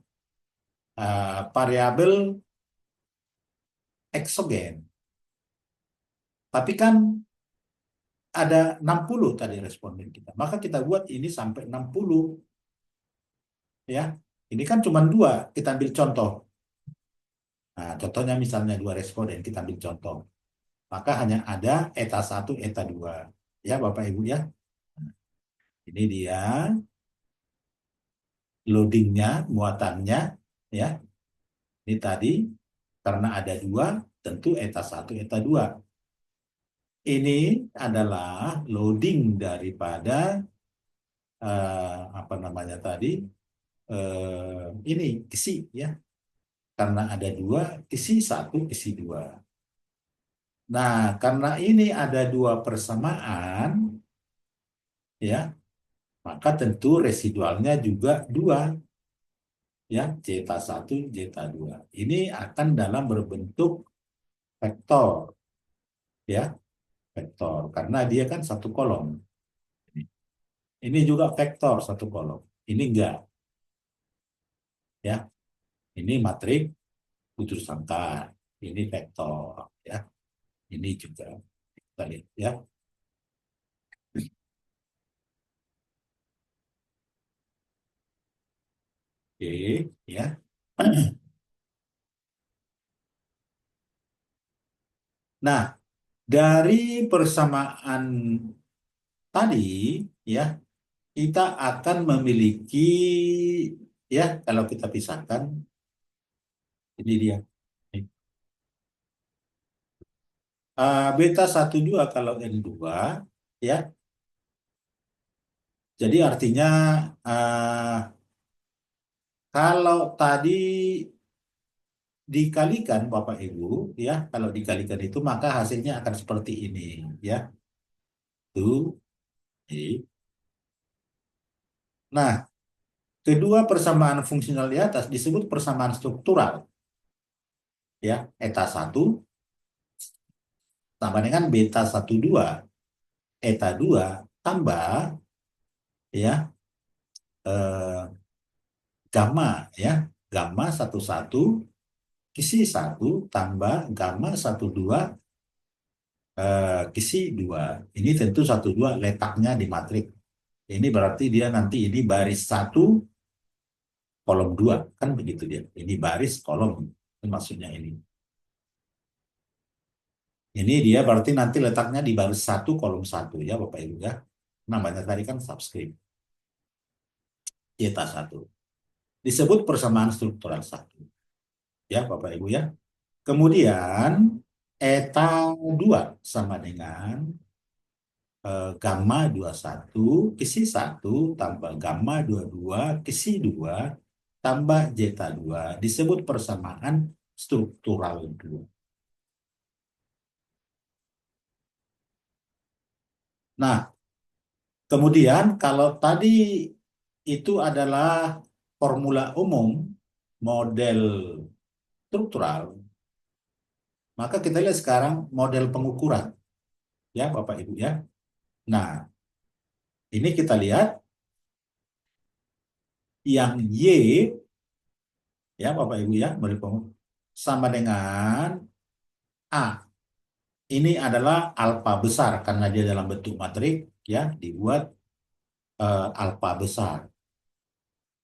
[SPEAKER 1] variabel eksogen. Tapi kan ada 60 tadi responden kita. Maka kita buat ini sampai 60. Ya. Ini kan cuma 2, kita ambil contoh. Nah, contohnya misalnya 2 responden, kita ambil contoh. Maka hanya ada eta 1, eta 2. Ya, Bapak Ibu ya. Ini dia loadingnya, muatannya, ya. Ini tadi, karena ada 2, tentu eta 1, eta 2. Ini adalah loading daripada apa namanya tadi, ini Xi, ya. Karena ada 2, Xi 1, Xi 2. Nah, karena ini ada 2 persamaan, ya, maka tentu residualnya juga 2, ya, zeta 1, zeta 2. Ini akan dalam berbentuk vektor, ya, vektor, karena dia kan satu kolom. Ini juga vektor satu kolom, ini enggak, ya. Ini matriks putus angka, ini vektor, ya. Ini juga kita lihat, ya. Oke, ya. Nah, dari persamaan tadi, ya, kita akan memiliki, ya, kalau kita pisahkan, ini dia. Beta 12 kalau N2, ya. Jadi artinya kalau tadi dikalikan Bapak Ibu, ya, kalau dikalikan itu maka hasilnya akan seperti ini, ya. Tuh. Nah, kedua persamaan fungsional di atas disebut persamaan struktural. Ya, eta 1 tambah dengan beta 12, eta 2 tambah, ya, gamma, ya, gamma 11 Xi 1 tambah gamma 12 kisi 2. Ini tentu 1, 2 letaknya di matriks. Ini berarti dia nanti ini baris 1, kolom 2. Kan begitu dia. Ini baris, kolom. Itu maksudnya ini. Ini dia berarti nanti letaknya di baris 1, kolom 1 ya Bapak Ibu ya. Namanya tadi kan subscript. Eta 1. Disebut persamaan struktural 1. Ya Bapak Ibu ya. Kemudian eta 2 sama dengan gamma 21 kisi 1 tambah gamma 22 kisi 2 tambah zeta 2 disebut persamaan struktural 2. Nah, kemudian kalau tadi itu adalah formula umum model struktural, maka kita lihat sekarang model pengukuran ya Bapak Ibu ya. Nah, ini kita lihat yang Y ya Bapak Ibu ya, model pengukuran sama dengan A. Ini adalah alfa besar karena dia dalam bentuk matriks ya, dibuat alfa besar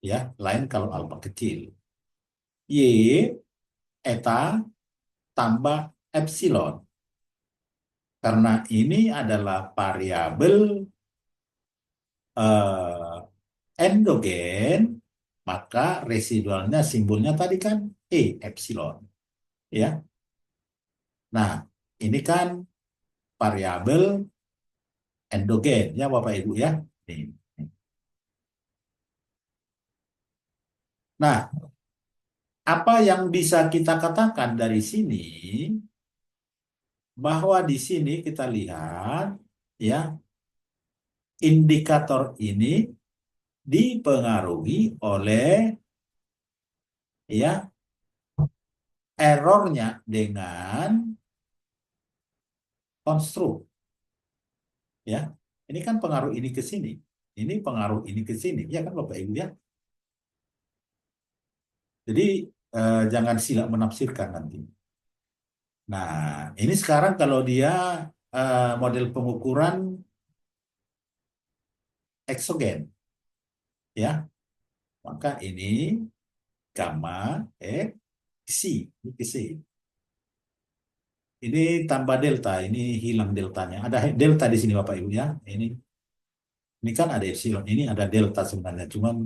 [SPEAKER 1] ya, lain kalau alfa kecil. Y eta tambah epsilon. Karena ini adalah variabel endogen, maka residualnya simbolnya tadi kan E, epsilon. Ya. Nah, ini kan variabel endogen ya Bapak Ibu ya. Nih. Nah, apa yang bisa kita katakan dari sini? Bahwa di sini kita lihat ya, indikator ini dipengaruhi oleh ya errornya dengan konstruk ya. Ini kan pengaruh ini ke sini, ini pengaruh ini ke sini ya kan Bapak Ibu ya. Jadi jangan silap menafsirkan nanti. Nah, ini sekarang kalau dia model pengukuran eksogen ya, maka ini gamma Xi, ini Xi. Ini tambah delta, ini hilang deltanya. Ada delta di sini Bapak Ibu ya. Ini kan ada epsilon, ini ada delta sebenarnya, cuman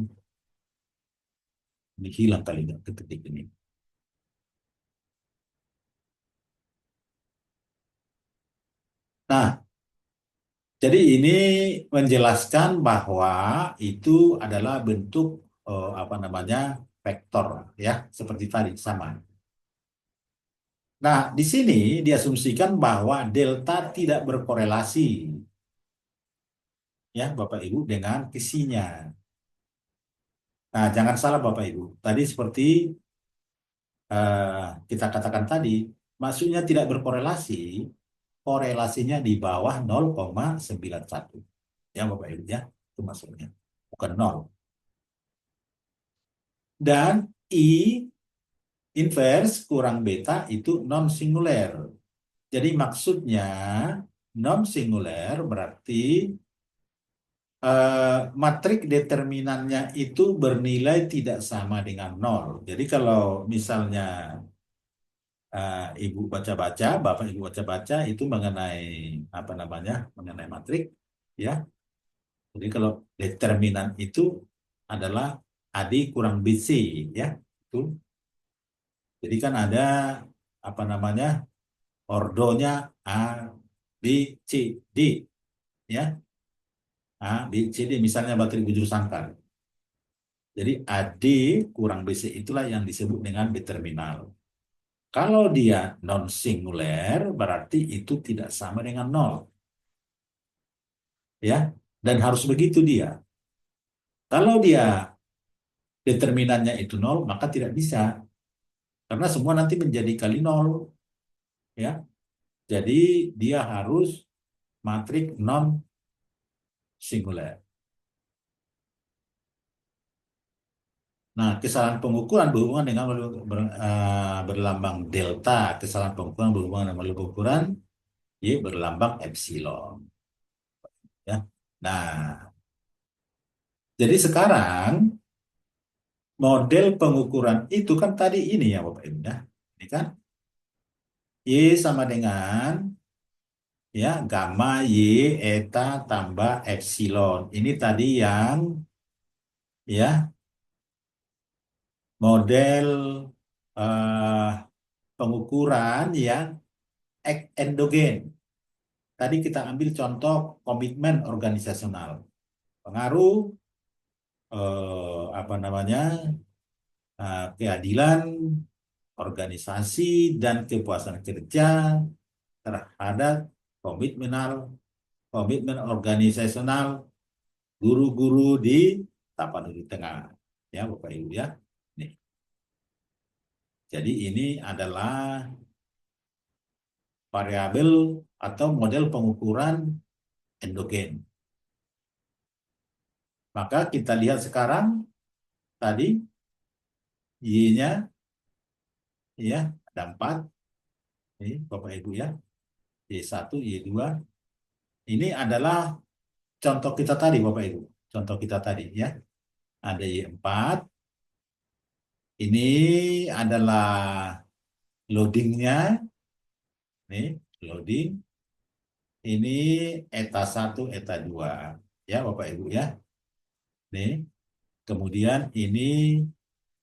[SPEAKER 1] ini hilang kali nggak ketik ini. Nah, jadi ini menjelaskan bahwa itu adalah bentuk apa namanya vektor ya, seperti tadi sama. Nah, di sini diasumsikan bahwa delta tidak berkorelasi ya Bapak Ibu dengan kisinya. Nah, jangan salah Bapak Ibu. Tadi seperti kita katakan tadi, maksudnya tidak berkorelasi, korelasinya di bawah 0,91. Ya Bapak Ibu ya, itu maksudnya. Bukan 0. Dan I inverse kurang beta itu non singuler. Jadi maksudnya non singuler berarti matrik determinannya itu bernilai tidak sama dengan 0. Jadi kalau misalnya Ibu baca-baca, Bapak Ibu baca-baca itu mengenai apa namanya, mengenai matrik, ya. Jadi kalau determinan itu adalah AD kurang BC, ya, itu. Jadi kan ada apa namanya ordonya A, B, C, D, ya. A, B, C, D, misalnya matrik bujur sangkar. Jadi AD kurang BC itulah yang disebut dengan determinal. Kalau dia non singuler berarti itu tidak sama dengan 0. Ya, dan harus begitu dia. Kalau dia determinannya itu 0, maka tidak bisa. Karena semua nanti menjadi kali 0. Ya. Jadi dia harus matrik non singuler. Nah, kesalahan pengukuran berhubungan dengan berlambang delta. Kesalahan pengukuran berhubungan dengan pengukuran Y berlambang epsilon. Ya. Nah, jadi sekarang model pengukuran itu kan tadi ini ya Bapak Ibu ya. Ini kan Y sama dengan ya gamma Y eta tambah epsilon. Ini tadi yang ya model eh, pengukuran yang endogen. Tadi kita ambil contoh komitmen organisasional. Pengaruh apa namanya keadilan organisasi dan kepuasan kerja terhadap komitmen organisasional guru-guru di Tapanuli Tengah. Ya, Bapak Ibu ya. Nih. Jadi ini adalah variabel atau model pengukuran endogen. Maka kita lihat sekarang tadi Y-nya ya ada 4. Ini Bapak Ibu ya. Y1, Y2. Ini adalah contoh kita tadi Bapak Ibu. Contoh kita tadi ya. Ada Y4. Ini adalah loadingnya. Nih, loading. Ini eta 1, eta 2. Ya Bapak Ibu ya. Nih. Kemudian ini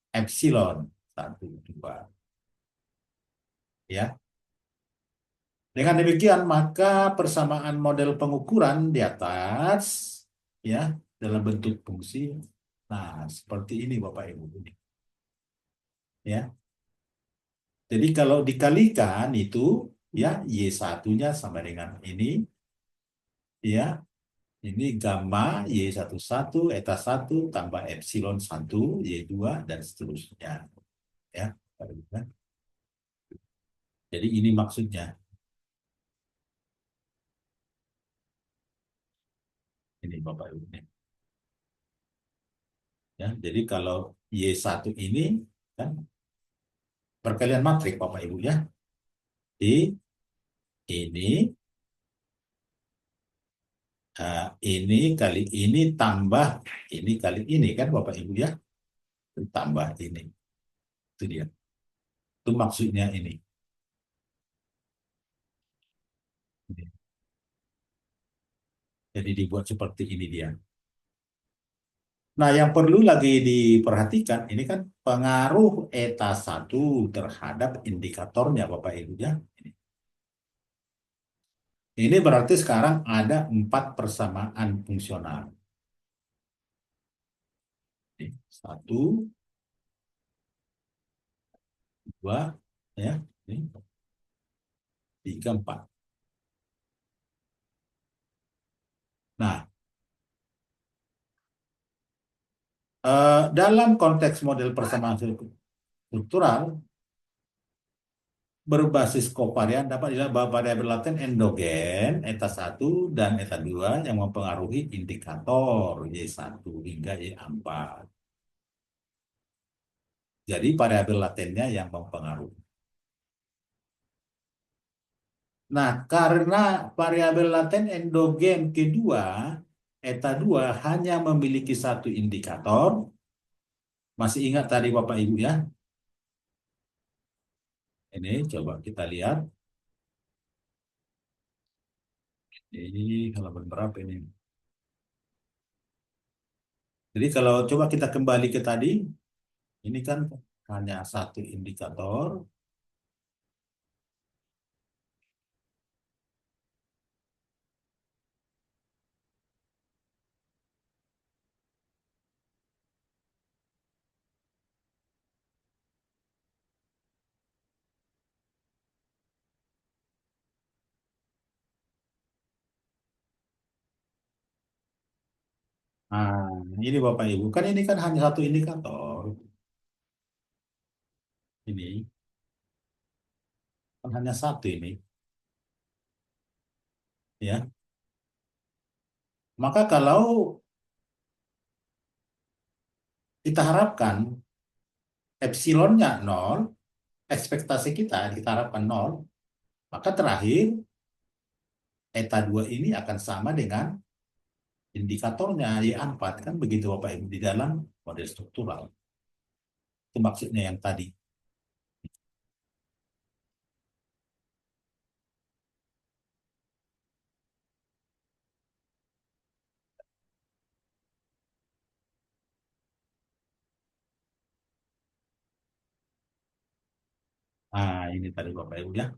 [SPEAKER 1] epsilon 1, 2. Ya. Dengan demikian, maka persamaan model pengukuran di atas, ya, dalam bentuk fungsi. Nah, seperti ini Bapak Ibu. Ya. Jadi kalau dikalikan itu, ya, Y1-nya sama dengan ini, ya, ini gamma Y11, eta 1, tambah epsilon 1, Y2, dan seterusnya. Ya. Jadi ini maksudnya. Ini Bapak Ibu. Ya, jadi kalau Y1 ini kan perkalian matrik Bapak Ibu ya. Di ini ini kali ini tambah ini kali ini kan Bapak Ibu ya. Tambah ini. Itu dia. Itu maksudnya ini. Jadi dibuat seperti ini dia. Nah, yang perlu lagi diperhatikan ini kan pengaruh eta 1 terhadap indikatornya Bapak Ibu ya. Ini berarti sekarang ada 4 persamaan fungsional. 1, 2, ya, 3, 4. Nah, dalam konteks model persamaan struktural, berbasis kovarian dapat dilihat bahwa variabel laten endogen eta 1 dan eta 2 yang mempengaruhi indikator Y1 hingga Y4. Jadi variabel latennya yang mempengaruhi. Nah, karena variabel laten endogen kedua, eta 2 hanya memiliki satu indikator. Masih ingat tadi Bapak Ibu ya? Ini coba kita lihat. Ini halaman berapa ini? Jadi kalau coba kita kembali ke tadi, ini kan hanya satu indikator. Nah, ini Bapak Ibu, kan ini kan hanya satu indikator. Ini kan hanya satu ini. Ya. Maka kalau kita harapkan epsilonnya 0, ekspektasi kita harapkan 0, maka terakhir eta 2 ini akan sama dengan indikatornya Y4 kan begitu Bapak Ibu di dalam model struktural. Itu maksudnya yang tadi. Nah, ini tadi Bapak Ibu ya.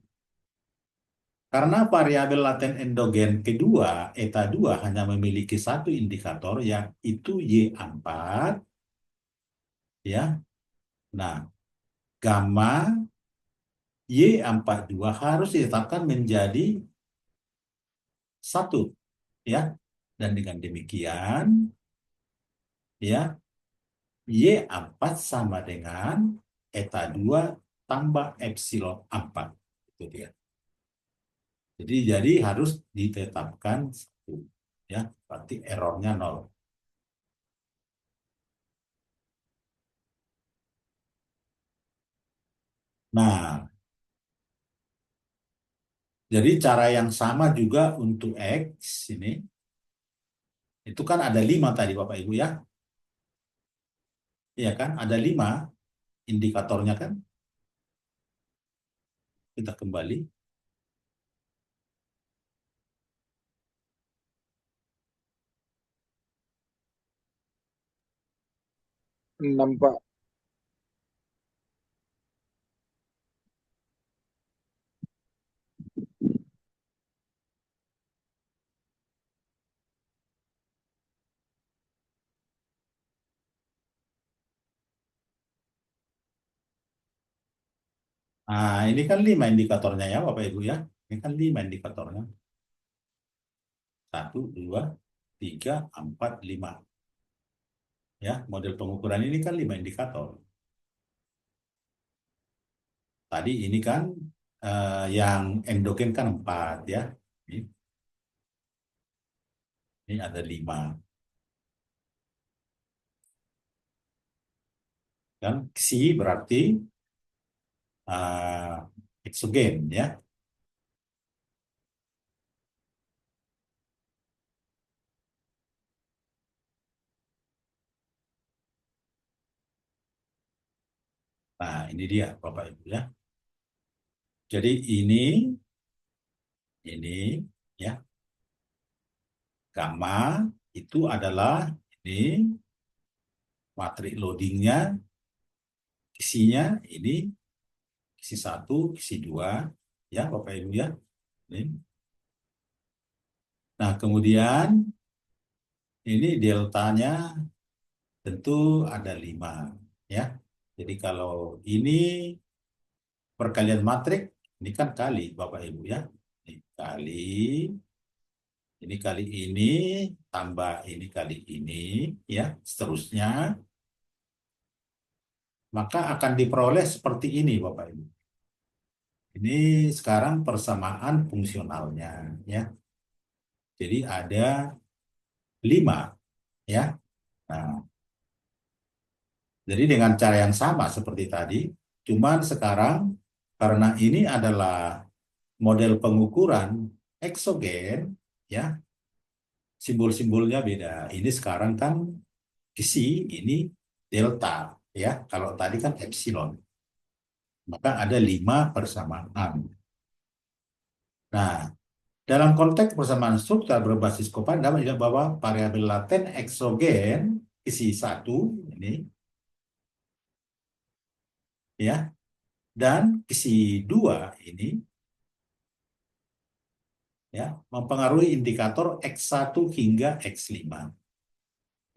[SPEAKER 1] Karena variabel laten endogen kedua, eta 2 hanya memiliki satu indikator yaitu Y4 ya. Nah, gamma Y42 harus ditetapkan menjadi 1 ya. Dan dengan demikian ya Y4 sama dengan eta 2 tambah epsilon 4. Itu dia. Jadi harus ditetapkan 1 ya, berarti errornya 0. Nah, jadi cara yang sama juga untuk X ini. Itu kan ada 5 tadi Bapak Ibu ya. Iya kan? Ada 5 indikatornya kan? Kita kembali.
[SPEAKER 3] 6 Pak.
[SPEAKER 1] Nah, ini kan 5 indikatornya ya Bapak Ibu ya. Ini kan 5 indikatornya. 1, 2, 3, 4, 5. Ya, model pengukuran ini kan 5 indikator. Tadi ini kan yang endogen kan 4 ya. Ini ada 5. Kan Xi berarti eksogen ya. Nah, ini dia Bapak Ibu ya. Jadi ini ya. Gamma itu adalah ini matrik loadingnya, isinya ini isi 1, isi 2 ya Bapak Ibu ya. Ini. Nah, kemudian ini deltanya tentu ada 5 ya. Jadi kalau ini perkalian matrik, ini kan kali Bapak Ibu ya. Ini kali ini, tambah ini kali ini ya, seterusnya. Maka akan diperoleh seperti ini Bapak Ibu. Ini sekarang persamaan fungsionalnya ya. Jadi ada 5 ya. Nah, jadi dengan cara yang sama seperti tadi, cuman sekarang karena ini adalah model pengukuran eksogen ya, simbol-simbolnya beda. Ini sekarang kan isi ini delta ya. Kalau tadi kan epsilon. Maka ada 5 persamaan. Nah, dalam konteks persamaan struktural berbasis kopan dapat dilihat bahwa variabel laten eksogen isi 1 ini ya, dan isi 2 ini ya mempengaruhi indikator X1 hingga X5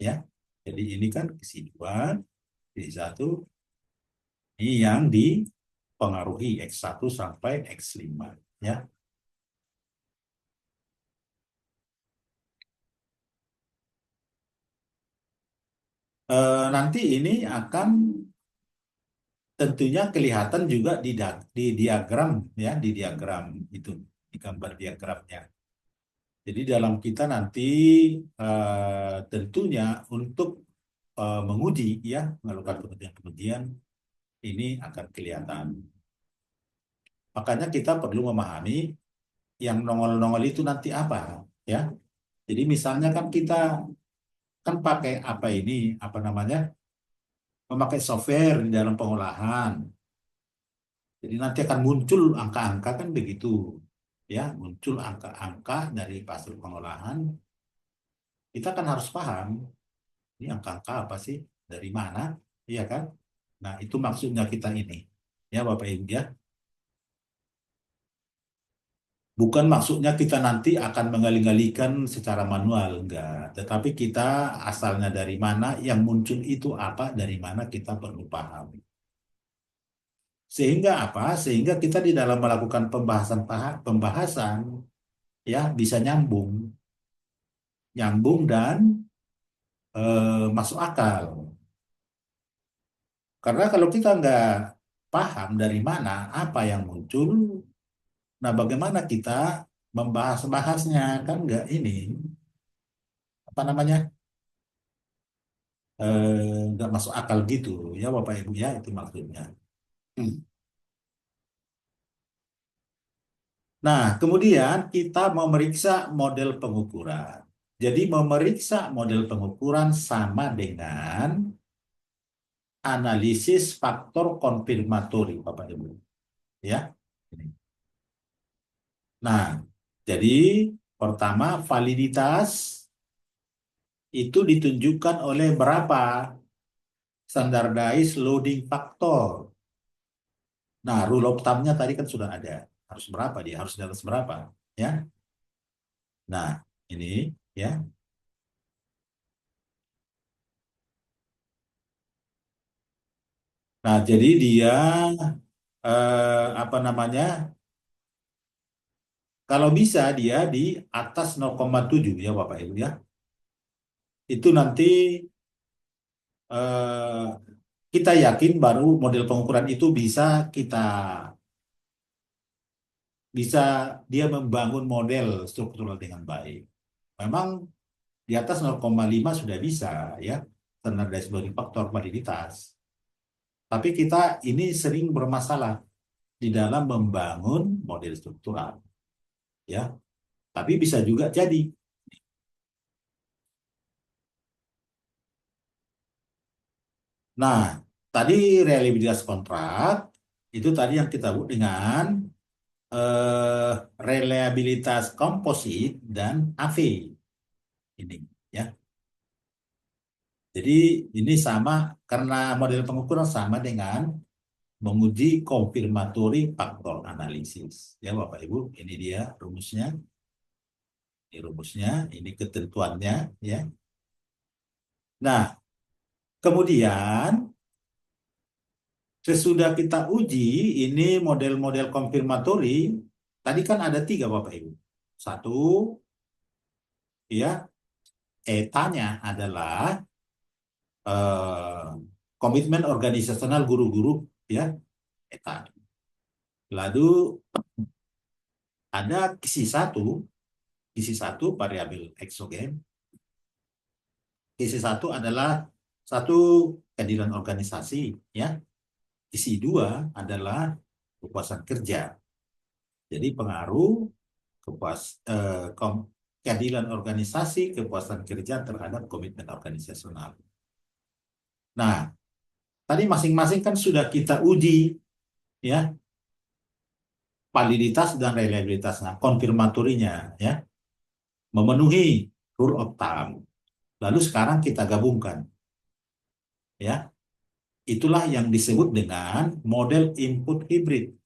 [SPEAKER 1] ya. Jadi ini kan isi 2, isi 1 ini yang dipengaruhi X1 sampai X5 ya. Nanti ini akan tentunya kelihatan juga di diagram ya, di diagram itu, di gambar diagramnya. Jadi dalam kita nanti tentunya untuk menguji ya, melakukan pengujian ini akan kelihatan. Makanya kita perlu memahami yang nongol-nongol itu nanti apa ya. Jadi misalnya kan kita kan pakai apa ini, apa namanya, memakai software di dalam pengolahan. Jadi nanti akan muncul angka-angka kan begitu. Ya, muncul angka-angka dari hasil pengolahan. Kita kan harus paham, ini angka-angka apa sih? Dari mana? Iya kan? Nah, itu maksudnya kita ini. Ya, Bapak Ibu ya. Bukan maksudnya kita nanti akan mengali-ngalikan secara manual, enggak. Tetapi kita asalnya dari mana, yang muncul itu apa, dari mana kita perlu paham. Sehingga apa? Sehingga kita di dalam melakukan pembahasan ya bisa nyambung dan masuk akal. Karena kalau kita nggak paham dari mana apa yang muncul, nah bagaimana kita membahas-bahasnya kan apa namanya nggak masuk akal gitu ya Bapak Ibu ya itu maksudnya. Hmm. Nah, kemudian kita memeriksa model pengukuran. Jadi memeriksa model pengukuran sama dengan analisis faktor konfirmatori, Bapak Ibu. Ya. Nah, jadi pertama validitas itu ditunjukkan oleh berapa standardized loading factor. Nah, rule of thumb-nya tadi kan sudah ada. Harus berapa dia? Harus di atas berapa? Ya. Nah, ini ya. Nah, jadi dia apa namanya? Kalau bisa dia di atas 0,7 ya Bapak Ibu ya. Itu nanti eh, kita yakin baru model pengukuran itu bisa dia membangun model struktural dengan baik. Memang di atas 0,5 sudah bisa ya standardized loading factor validitas. Tapi kita ini sering bermasalah di dalam membangun model struktural ya. Tapi bisa juga jadi. Nah, tadi reliabilitas kontrak itu tadi yang kita sebut dengan reliabilitas komposit dan AV ini ya. Jadi ini sama karena model pengukuran sama dengan menguji konfirmatory faktor analisis. Ya Bapak Ibu, ini dia rumusnya. Ini rumusnya, ini ketentuannya ya. Nah, kemudian sesudah kita uji ini model-model konfirmatory, tadi kan ada 3 Bapak Ibu. 1 ya, ETA-nya adalah komitmen organisasional guru-guru ya, ETA. Lalu ada kisi satu variabel eksogen. Kisi satu adalah satu keadilan organisasi ya. Kisi 2 adalah kepuasan kerja. Jadi pengaruh keadilan organisasi, kepuasan kerja terhadap komitmen organisasional. Nah, tadi masing-masing kan sudah kita uji ya validitas dan reliabilitasnya, konfirmatorinya ya, memenuhi rule of thumb. Lalu sekarang kita gabungkan ya. Itulah yang disebut dengan model input hybrid.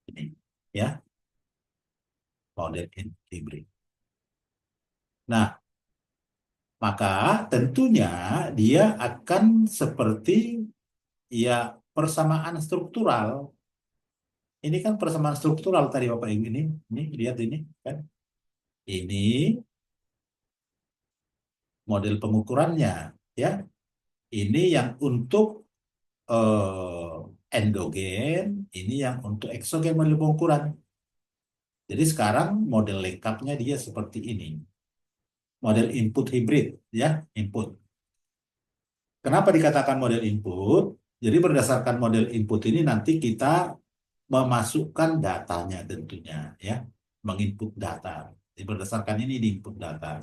[SPEAKER 1] Ini ya. Model input hybrid. Nah, maka tentunya dia akan seperti ya persamaan struktural. Ini kan persamaan struktural tadi Bapak Ibu ini lihat ini kan. Ini model pengukurannya ya. Ini yang untuk endogen, ini yang untuk eksogen model pengukuran. Jadi sekarang model lengkapnya dia seperti ini. Model input hybrid ya, input. Kenapa dikatakan model input? Jadi berdasarkan model input ini nanti kita memasukkan datanya tentunya ya. menginput data. Jadi berdasarkan ini diinput data.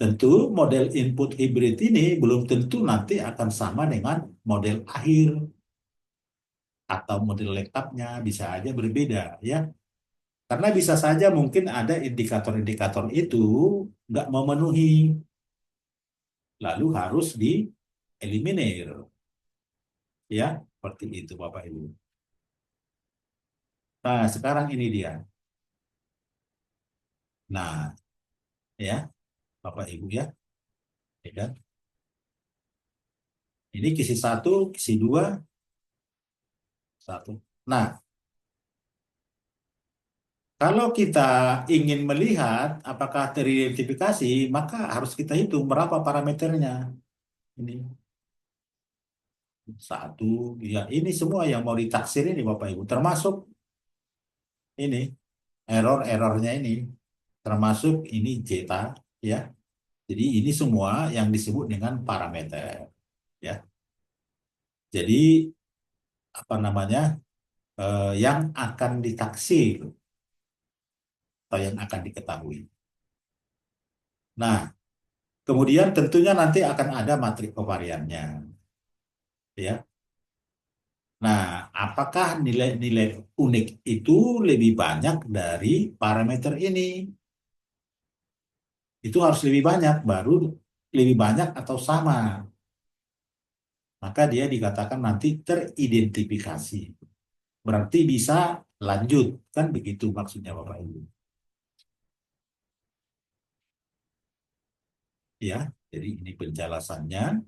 [SPEAKER 1] Tentu model input hybrid ini belum tentu nanti akan sama dengan model akhir atau model lengkapnya, bisa aja berbeda ya. Karena bisa saja mungkin ada indikator-indikator itu nggak memenuhi, lalu harus dieliminir. Ya, seperti itu Bapak Ibu. Nah, sekarang ini dia. Nah, ya, Bapak Ibu ya. Ya kan? Ini kisi 1, kisi 2, 1. Nah, kalau kita ingin melihat apakah teridentifikasi, maka harus kita hitung berapa parameternya. Ini 1, ya ini semua yang mau ditaksir ini Bapak Ibu, termasuk ini error-errornya ini, termasuk ini zeta, ya. Jadi ini semua yang disebut dengan parameter, ya. Jadi apa namanya yang akan ditaksir atau yang akan diketahui. Nah, kemudian tentunya nanti akan ada matrik kovariannya, ya. Nah, apakah nilai-nilai unik itu lebih banyak dari parameter ini? Itu harus lebih banyak, baru lebih banyak atau sama. Maka dia dikatakan nanti teridentifikasi. Berarti bisa lanjut, kan begitu maksudnya Bapak Ibu. Ya, jadi ini penjelasannya.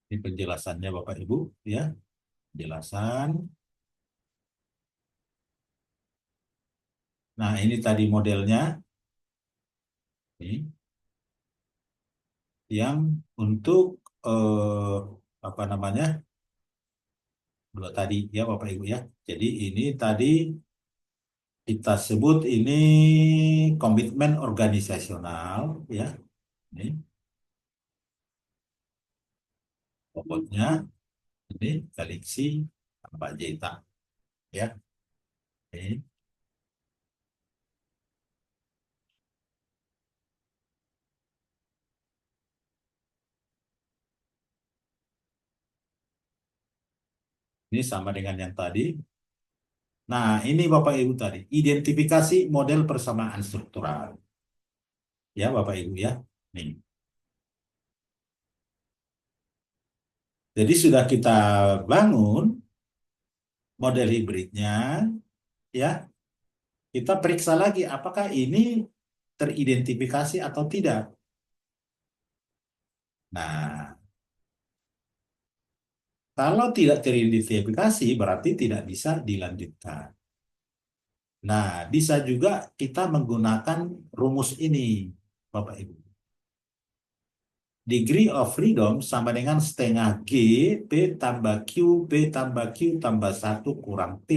[SPEAKER 1] Ini penjelasannya Bapak Ibu, ya. Penjelasan. Nah, ini tadi modelnya. Ini yang untuk apa namanya? Dua tadi ya Bapak Ibu ya. Jadi ini tadi kita sebut ini komitmen organisasional ya. Ini pokoknya ini galaksi tambah zeta ya. Ini sama dengan yang tadi. Nah, ini Bapak Ibu tadi, identifikasi model persamaan struktural. Ya, Bapak Ibu ya. Nih. Jadi sudah kita bangun model hibridnya, ya. Kita periksa lagi apakah ini teridentifikasi atau tidak. Nah, kalau tidak teridentifikasi berarti tidak bisa dilanjutkan. Nah, bisa juga kita menggunakan rumus ini, Bapak Ibu. Degree of freedom sama dengan setengah G, P tambah Q, P tambah Q tambah 1 kurang T.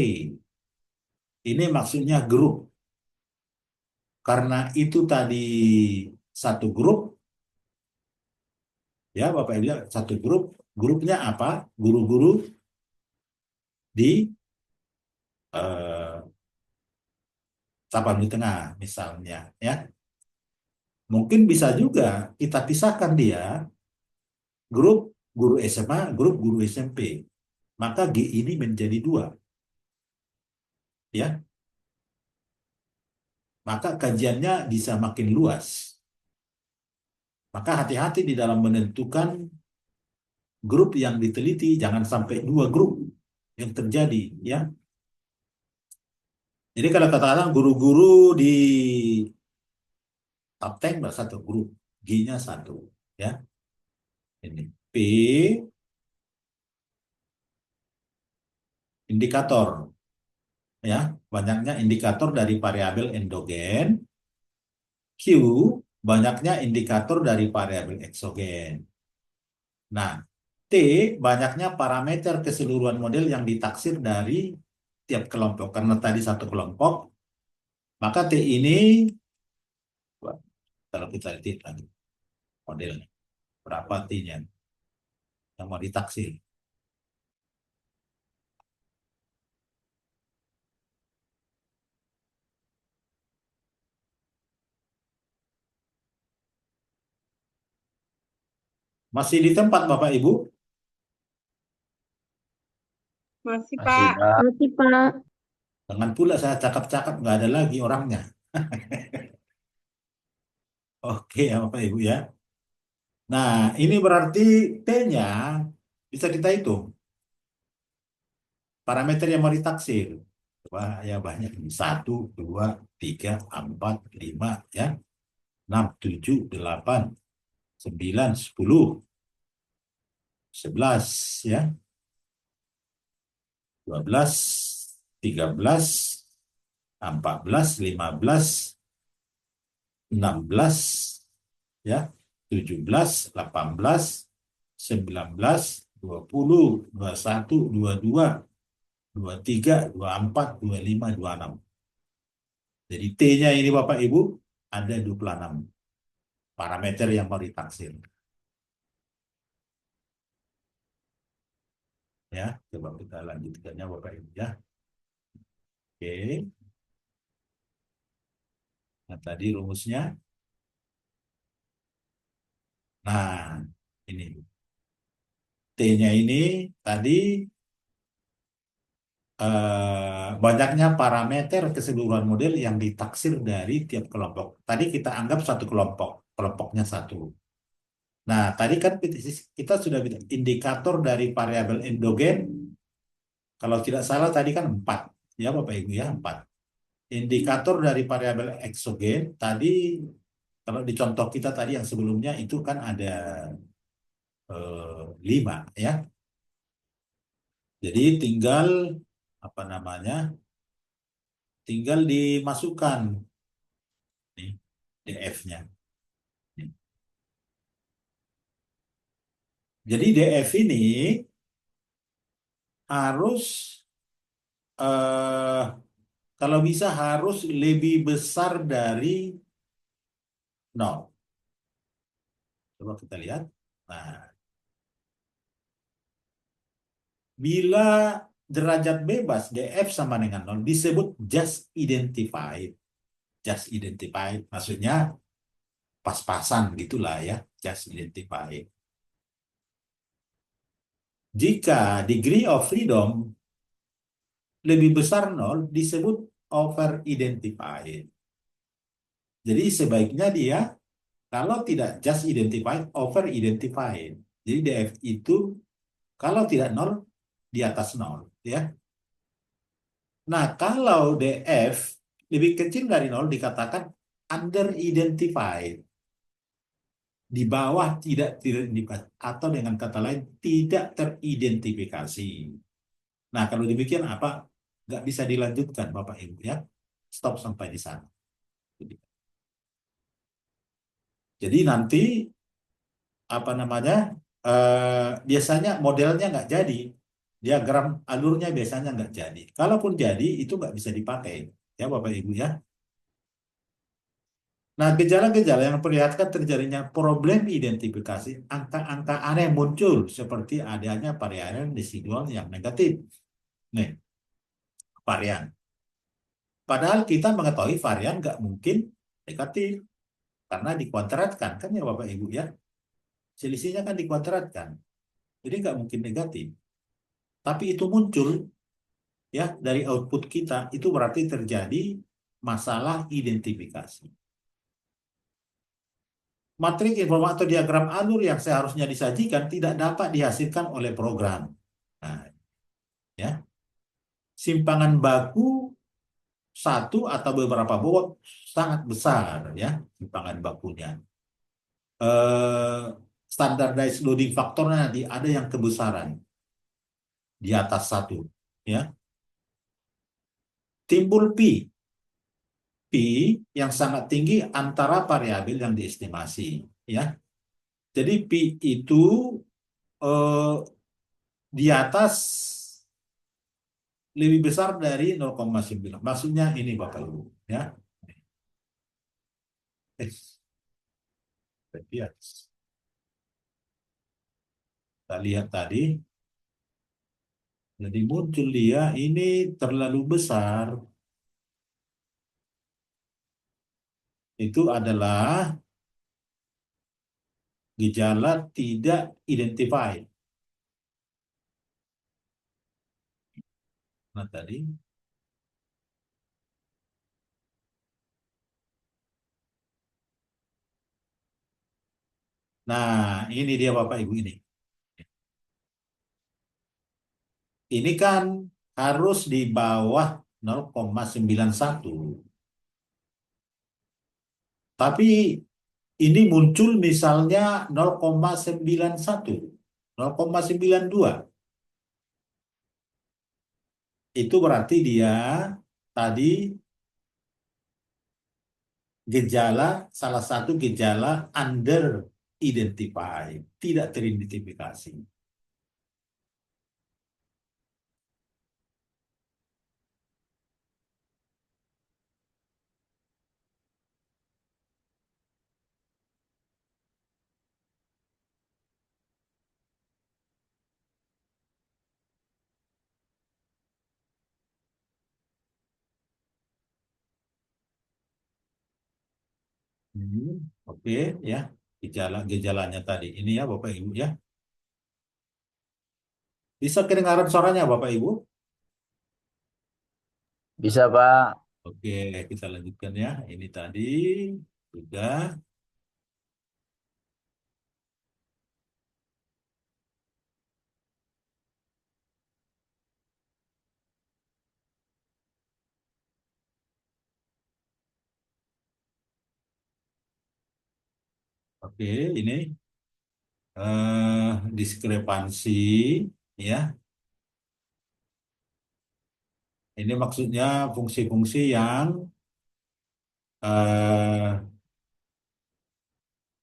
[SPEAKER 1] Ini maksudnya grup. Karena itu tadi satu grup, ya Bapak Ibu, satu grup. Grupnya apa? Guru-guru di eh, Tapanuli Tengah misalnya, ya. Mungkin bisa juga kita pisahkan dia grup guru SMA, grup guru SMP. Maka G ini menjadi 2. Ya. Maka kajiannya bisa makin luas. Maka hati-hati di dalam menentukan grup yang diteliti, jangan sampai 2 grup yang terjadi. Ya. Jadi kalau katakan guru-guru di Kapten satu grup, G-nya 1. Ya. Ini P indikator. Ya, banyaknya indikator dari variabel endogen. Q, banyaknya indikator dari variabel eksogen. Nah, T, banyaknya parameter keseluruhan model yang ditaksir dari tiap kelompok. Karena tadi satu kelompok, maka T ini, kalau kita lihat lagi modelnya, berapa T-nya yang mau ditaksir. Masih di tempat Bapak Ibu?
[SPEAKER 4] Masih,
[SPEAKER 2] Masih,
[SPEAKER 4] Pak.
[SPEAKER 2] Pak.
[SPEAKER 5] Masih, Pak.
[SPEAKER 1] Jangan pula saya cakap-cakap nggak ada lagi orangnya. Oke ya Bapak Ibu ya. Nah, ini berarti T-nya bisa kita hitung. Parameter yang mau ditaksir. Wah, ya banyak ini. 1, 2, 3, 4, 5, ya. 6, 7, 8, 9, 10, 11, ya. 12, 13, 14, 15, 16, ya. 17, 18, 19, 20, 21, 22, 23, 24, 25, 26. Jadi T-nya ini Bapak Ibu ada 26 parameter yang mau ditaksir. Ya, coba kita lanjutkannya Bapak Ibu ya. Oke. Nah, tadi rumusnya. Nah, ini. T-nya ini tadi banyaknya parameter keseluruhan model yang ditaksir dari tiap kelompok. Tadi kita anggap satu kelompok, kelompoknya satu. Nah, tadi kan kita sudah bilang indikator dari variabel endogen, kalau tidak salah tadi kan 4. Ya Bapak Ibu ya, 4. Indikator dari variabel eksogen, tadi kalau di contoh kita tadi yang sebelumnya itu kan ada 5 ya. Jadi tinggal apa namanya? Tinggal dimasukkan nih DF-nya. Jadi DF ini harus eh, kalau bisa harus lebih besar dari 0. Coba kita lihat. Nah, bila derajat bebas DF sama dengan 0 disebut just identified. Just identified maksudnya pas-pasan gitulah ya, just identified. Jika degree of freedom lebih besar 0 disebut over identified. Jadi sebaiknya dia kalau tidak just identified, over identified. Jadi DF itu kalau tidak 0 di atas 0 ya. Nah, kalau DF lebih kecil dari 0 dikatakan under identified. Di bawah tidak teridentifikasi atau dengan kata lain tidak teridentifikasi. Nah, kalau demikian apa? Nggak bisa dilanjutkan Bapak Ibu ya. Stop sampai di sana. Jadi nanti apa namanya? Biasanya modelnya nggak jadi. Diagram alurnya biasanya nggak jadi. Kalaupun jadi itu nggak bisa dipakai ya Bapak Ibu ya. Nah, gejala-gejala yang memperlihatkan terjadinya problem identifikasi, angka-angka aneh muncul seperti adanya varian residual yang negatif. Nih, varian. Padahal kita mengetahui varian nggak mungkin negatif karena dikuadratkan kan ya Bapak Ibu ya. Selisihnya kan dikuadratkan. Jadi nggak mungkin negatif. Tapi itu muncul ya dari output kita, itu berarti terjadi masalah identifikasi. Matrik informasi atau diagram alur yang seharusnya disajikan tidak dapat dihasilkan oleh program. Nah, ya. Simpangan baku satu atau beberapa bobot sangat besar ya simpangan bakunya. Standardized loading faktornya nanti ada yang kebesaran di atas 1 ya. Timbul P yang sangat tinggi antara variabel yang diestimasi ya. Jadi P itu di atas lebih besar dari 0,9. Maksudnya ini Bapak Ibu ya. Kita lihat tadi. Jadi muncul dia ini terlalu besar. Itu adalah gejala tidak identified. Nah, tadi. Nah, ini dia Bapak Ibu ini. Ini kan harus di bawah 0,91. Tapi ini muncul misalnya 0,91, 0,92. Itu berarti dia tadi salah satu gejala under identified, tidak teridentifikasi. Oke, ya, gejala-gejalanya tadi. Ini ya Bapak Ibu ya. Bisa kedengaran suaranya Bapak Ibu?
[SPEAKER 2] Bisa, Pak.
[SPEAKER 1] Oke, kita lanjutkan ya. Ini tadi sudah. Oke, ini diskrepansi ya. Ini maksudnya fungsi-fungsi yang eh,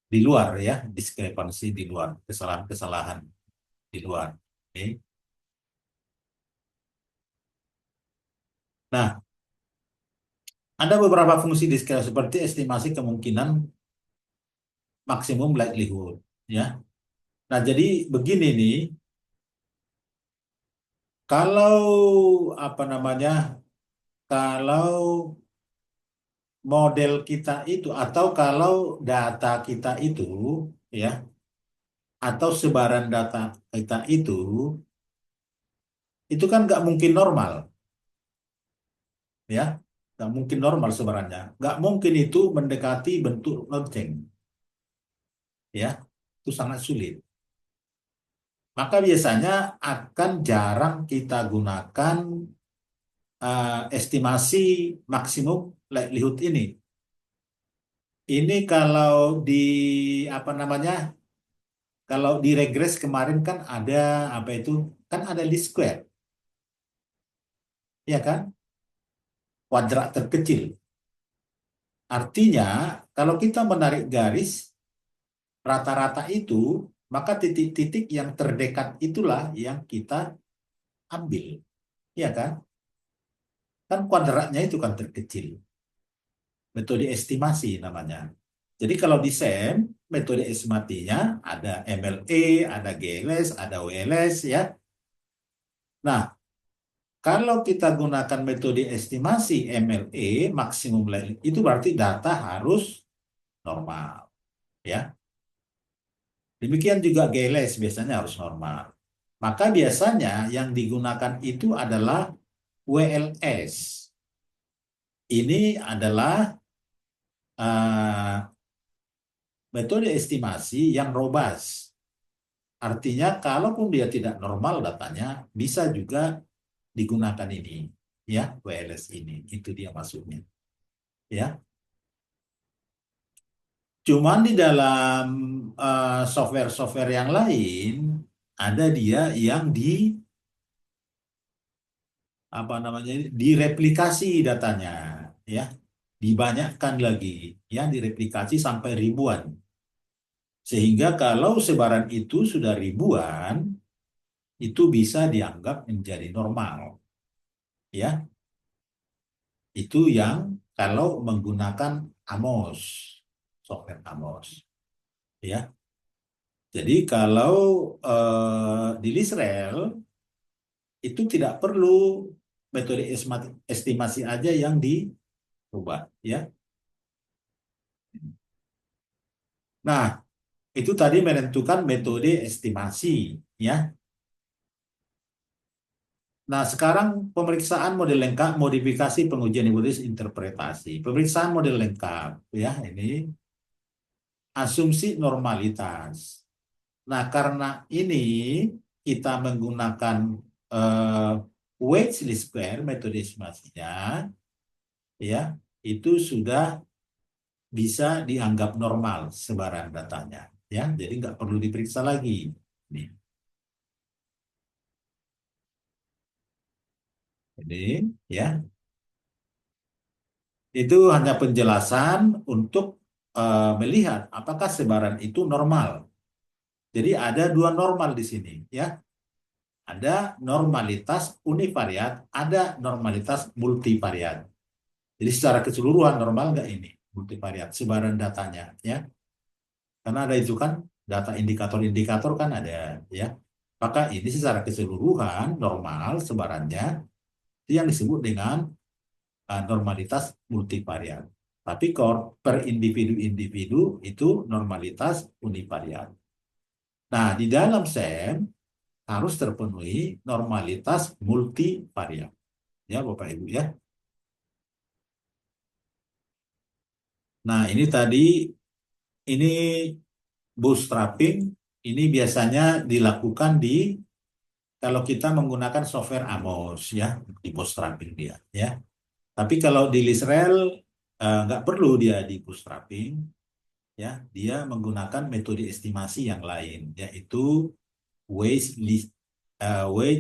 [SPEAKER 1] di luar ya, diskrepansi di luar, kesalahan-kesalahan di luar. Oke. Nah, ada beberapa fungsi diskrepansi seperti estimasi kemungkinan maksimum likelihood ya. Nah, jadi begini nih, kalau apa namanya? Kalau model kita itu atau kalau data kita itu ya atau sebaran data kita itu kan nggak mungkin normal ya, nggak mungkin normal sebarannya, nggak mungkin itu mendekati bentuk lonceng ya, itu sangat sulit. Maka biasanya akan jarang kita gunakan estimasi maksimum likelihood ini. Ini kalau di apa namanya? Kalau di regres kemarin kan ada apa itu? Kan ada least square, ya kan? Kuadrat terkecil. Artinya kalau kita menarik garis rata-rata itu, maka titik-titik yang terdekat itulah yang kita ambil, ya kan? Kan kuadratnya itu kan terkecil. Metode estimasi namanya. Jadi kalau di SEM, metode estimasinya ada MLE, ada GLS, ada WLS ya. Nah, kalau kita gunakan metode estimasi MLE, maksimum likelihood, itu berarti data harus normal ya. Demikian juga GLS biasanya harus normal. Maka biasanya yang digunakan itu adalah WLS. Ini adalah metode estimasi yang robust. Artinya kalaupun dia tidak normal datanya, bisa juga digunakan ini, ya, WLS ini. Itu dia maksudnya. Ya. Cuman di dalam software-software yang lain, ada dia yang apa namanya, direplikasi datanya, ya, dibanyakkan lagi, ya, direplikasi sampai ribuan. Sehingga kalau sebaran itu sudah ribuan, itu bisa dianggap menjadi normal. Ya, itu yang kalau menggunakan AMOS, software AMOS. Ya, jadi kalau di Lisrel itu tidak perlu metode estimasi aja yang dirubah. Ya, nah itu tadi menentukan metode estimasi, ya. Nah, sekarang pemeriksaan model lengkap, modifikasi, pengujian hipotesis, interpretasi. Pemeriksaan model lengkap, ya, ini asumsi normalitas. Nah, karena ini kita menggunakan eh, weight least square metode estimasinya, ya, itu sudah bisa dianggap normal sebaran datanya, ya. Jadi nggak perlu diperiksa lagi. Nih, ini, ya, itu hanya penjelasan untuk melihat apakah sebaran itu normal. Jadi ada dua normal di sini, ya. Ada normalitas univariat, ada normalitas multivariat. Jadi secara keseluruhan normal nggak ini multivariat sebaran datanya, ya. Karena ada itu kan data indikator-indikator kan ada, ya. Maka ini secara keseluruhan normal sebarannya itu yang disebut dengan normalitas multivariat. Tapi per individu-individu itu normalitas univariat. Nah, di dalam SEM harus terpenuhi normalitas multivariat. Ya, Bapak Ibu, ya. Nah, ini tadi, ini bootstrapping, ini biasanya dilakukan kalau kita menggunakan software Amos, ya, di bootstrapping dia, ya. Tapi kalau di Lisrel nggak perlu dia di bootstrapping, ya. Dia menggunakan metode estimasi yang lain, yaitu weight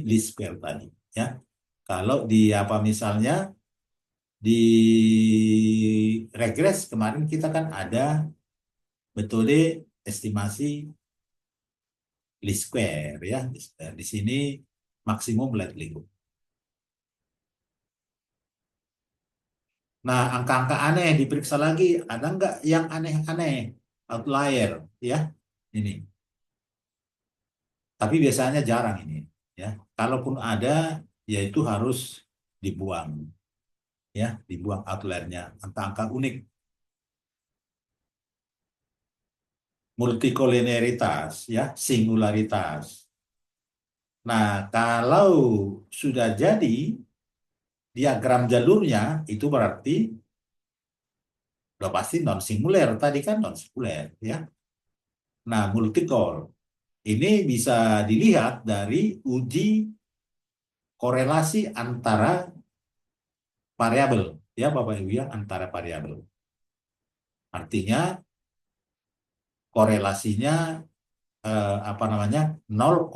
[SPEAKER 1] least square tadi, ya. Kalau di apa misalnya di regres kemarin kita kan ada metode estimasi least square, ya. Di sini maksimum likelihood. Nah, angka-angka aneh diperiksa lagi, ada nggak yang aneh-aneh, outlier, ya, ini. Tapi biasanya jarang ini, ya. Kalaupun ada, ya itu harus dibuang, ya, dibuang outliernya, angka-angka unik. Multikoliniaritas, ya, singularitas. Nah, kalau sudah jadi diagram jalurnya, itu berarti udah pasti non singuler, tadi kan non singuler, ya. Nah, multikol ini bisa dilihat dari uji korelasi antara variabel, ya Bapak Ibu, ya, antara variabel. Artinya korelasinya apa namanya 0,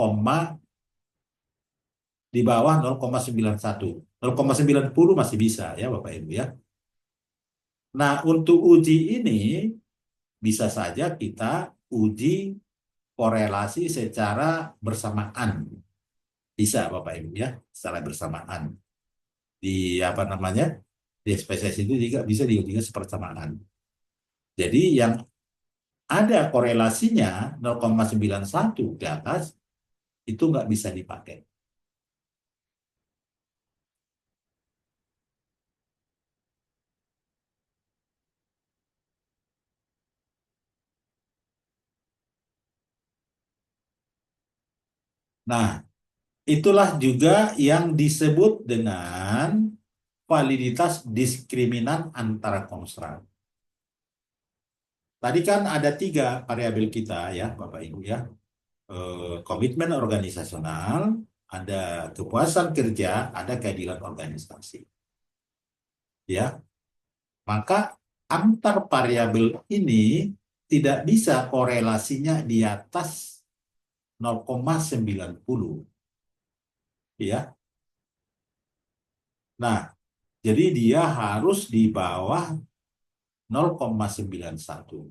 [SPEAKER 1] di bawah 0,91. 0,90 masih bisa, ya Bapak Ibu, ya. Nah, untuk uji ini bisa saja kita uji korelasi secara bersamaan. Bisa Bapak Ibu, ya, secara bersamaan. Di apa namanya? Di spesies itu juga bisa diuji sepersamaan. Jadi yang ada korelasinya 0,91 ke atas itu nggak bisa dipakai. Nah, itulah juga yang disebut dengan validitas diskriminan antara konstran. Tadi kan ada 3 variabel kita, ya Bapak Ibu, ya. Komitmen organisasional, ada kepuasan kerja, ada keadilan organisasi. Ya, maka antar variabel ini tidak bisa korelasinya di atas 0,90. Ya. Nah, jadi dia harus di bawah 0,91.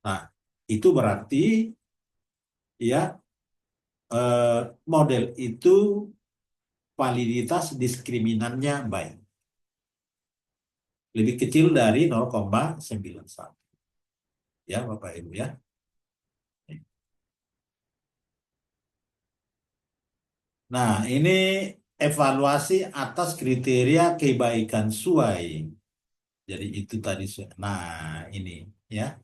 [SPEAKER 1] Nah, itu berarti, ya, model itu validitas diskriminannya baik. Lebih kecil dari 0,91. Ya, Bapak Ibu, ya. Nah, ini evaluasi atas kriteria kebaikan suai. Jadi itu tadi. Nah, ini, ya.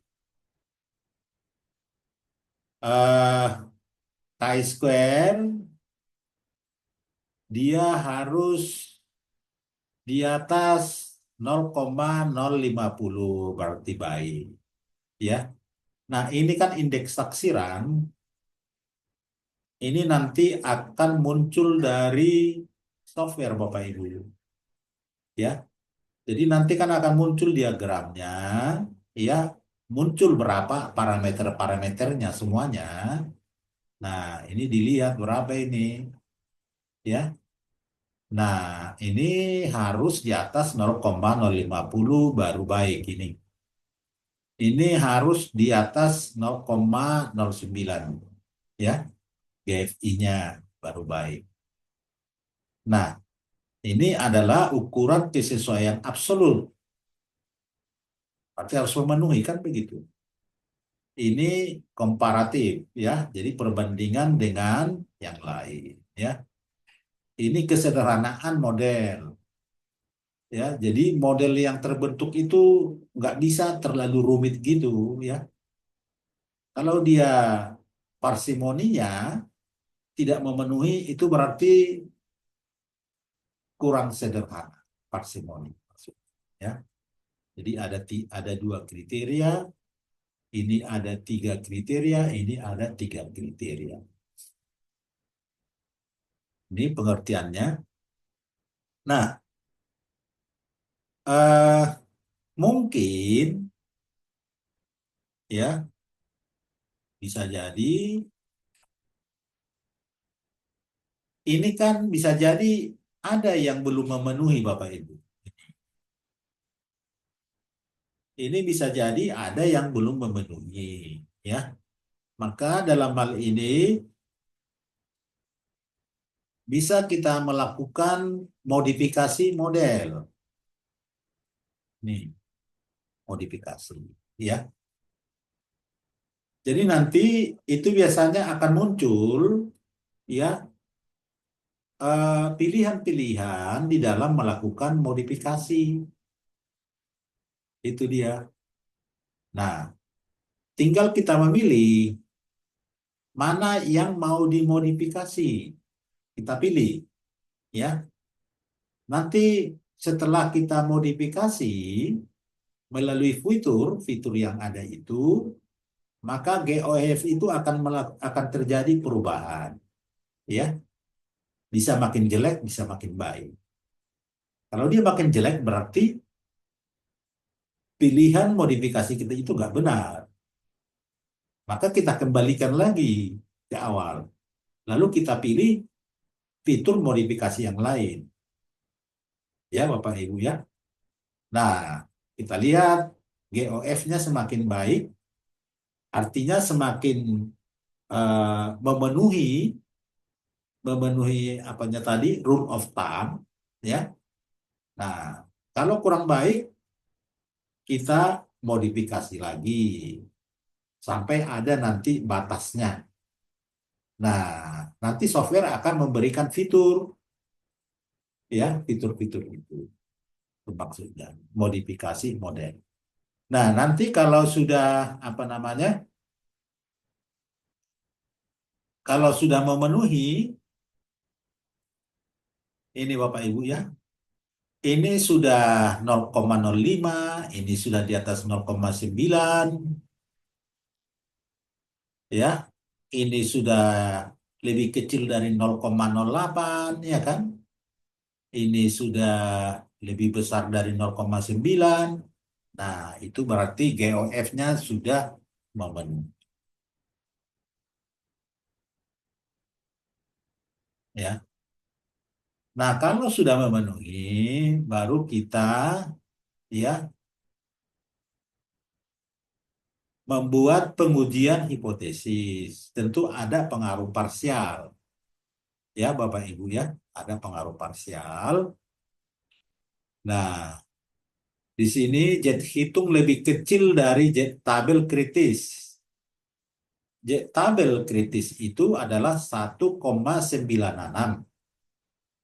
[SPEAKER 1] eh chi-square dia harus di atas 0,050 berarti baik. Ya. Nah, ini kan indeks taksiran. Ini nanti akan muncul dari software Bapak Ibu. Ya. Jadi nanti kan akan muncul diagramnya, ya, muncul berapa parameter-parameternya semuanya. Nah, ini dilihat berapa ini, ya. Nah, ini harus di atas 0,050 baru baik ini. Ini harus di atas 0,09, ya, GFI-nya baru baik. Nah, ini adalah ukuran kesesuaian absolut. Berarti harus memenuhi kan begitu. Ini komparatif ya, jadi perbandingan dengan yang lain ya. Ini kesederhanaan model ya. Jadi model yang terbentuk itu nggak bisa terlalu rumit gitu ya. Kalau dia parsimoninya tidak memenuhi itu berarti kurang sederhana parsimoni maksudnya, ya. Jadi ada dua kriteria, ini ada tiga kriteria, ini ada tiga kriteria. Ini pengertiannya. Nah, mungkin ya bisa jadi ini kan bisa jadi ada yang belum memenuhi Bapak Ibu. Ini bisa jadi ada yang belum memenuhi ya. Maka dalam hal ini bisa kita melakukan modifikasi model. Nih, modifikasi ya. Jadi nanti itu biasanya akan muncul ya pilihan-pilihan di dalam melakukan modifikasi. Itu dia. Nah, tinggal kita memilih mana yang mau dimodifikasi. Kita pilih ya. Nanti setelah kita modifikasi melalui fitur yang ada itu, maka GOF itu akan terjadi perubahan. Ya. Bisa makin jelek, bisa makin baik. Kalau dia makin jelek berarti pilihan modifikasi kita itu nggak benar. Maka kita kembalikan lagi ke awal. Lalu kita pilih fitur modifikasi yang lain. Ya Bapak Ibu ya. Nah, kita lihat GOF-nya semakin baik, artinya semakin memenuhi apanya tadi rule of thumb ya. Nah, kalau kurang baik kita modifikasi lagi sampai ada nanti batasnya. Nah, nanti software akan memberikan fitur ya, fitur-fitur itu maksudnya modifikasi model. Nah, nanti kalau sudah apa namanya? Kalau sudah memenuhi ini Bapak Ibu ya. Ini sudah 0,05, ini sudah di atas 0,9 ya. Ini sudah lebih kecil dari 0,08 ya kan? Ini sudah lebih besar dari 0,9. Nah, itu berarti GOF-nya sudah memenuhi. Ya. Nah, kalau sudah memenuhi, baru kita ya membuat pengujian hipotesis. Tentu ada pengaruh parsial. Ya, Bapak Ibu ya, ada pengaruh parsial. Nah, di sini jet hitung lebih kecil dari jet tabel kritis. Jet tabel kritis itu adalah 1,96.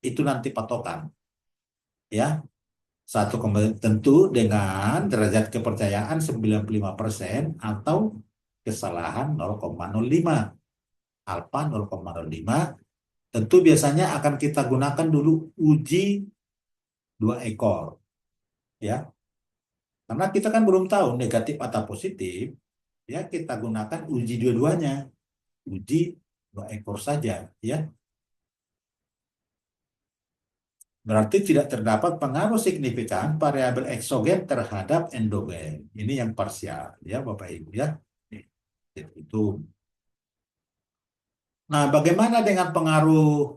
[SPEAKER 1] Itu nanti patokan. Ya, tentu dengan derajat kepercayaan 95% atau kesalahan 0,05. Alfa 0,05. Tentu biasanya akan kita gunakan dulu uji 2 ekor. Ya. Karena kita kan belum tahu negatif atau positif. Ya, kita gunakan uji dua-duanya. Uji 2 ekor saja. Ya. Berarti tidak terdapat pengaruh signifikan variabel eksogen terhadap endogen. Ini yang parsial, ya Bapak Ibu ya. Itu. Nah, bagaimana dengan pengaruh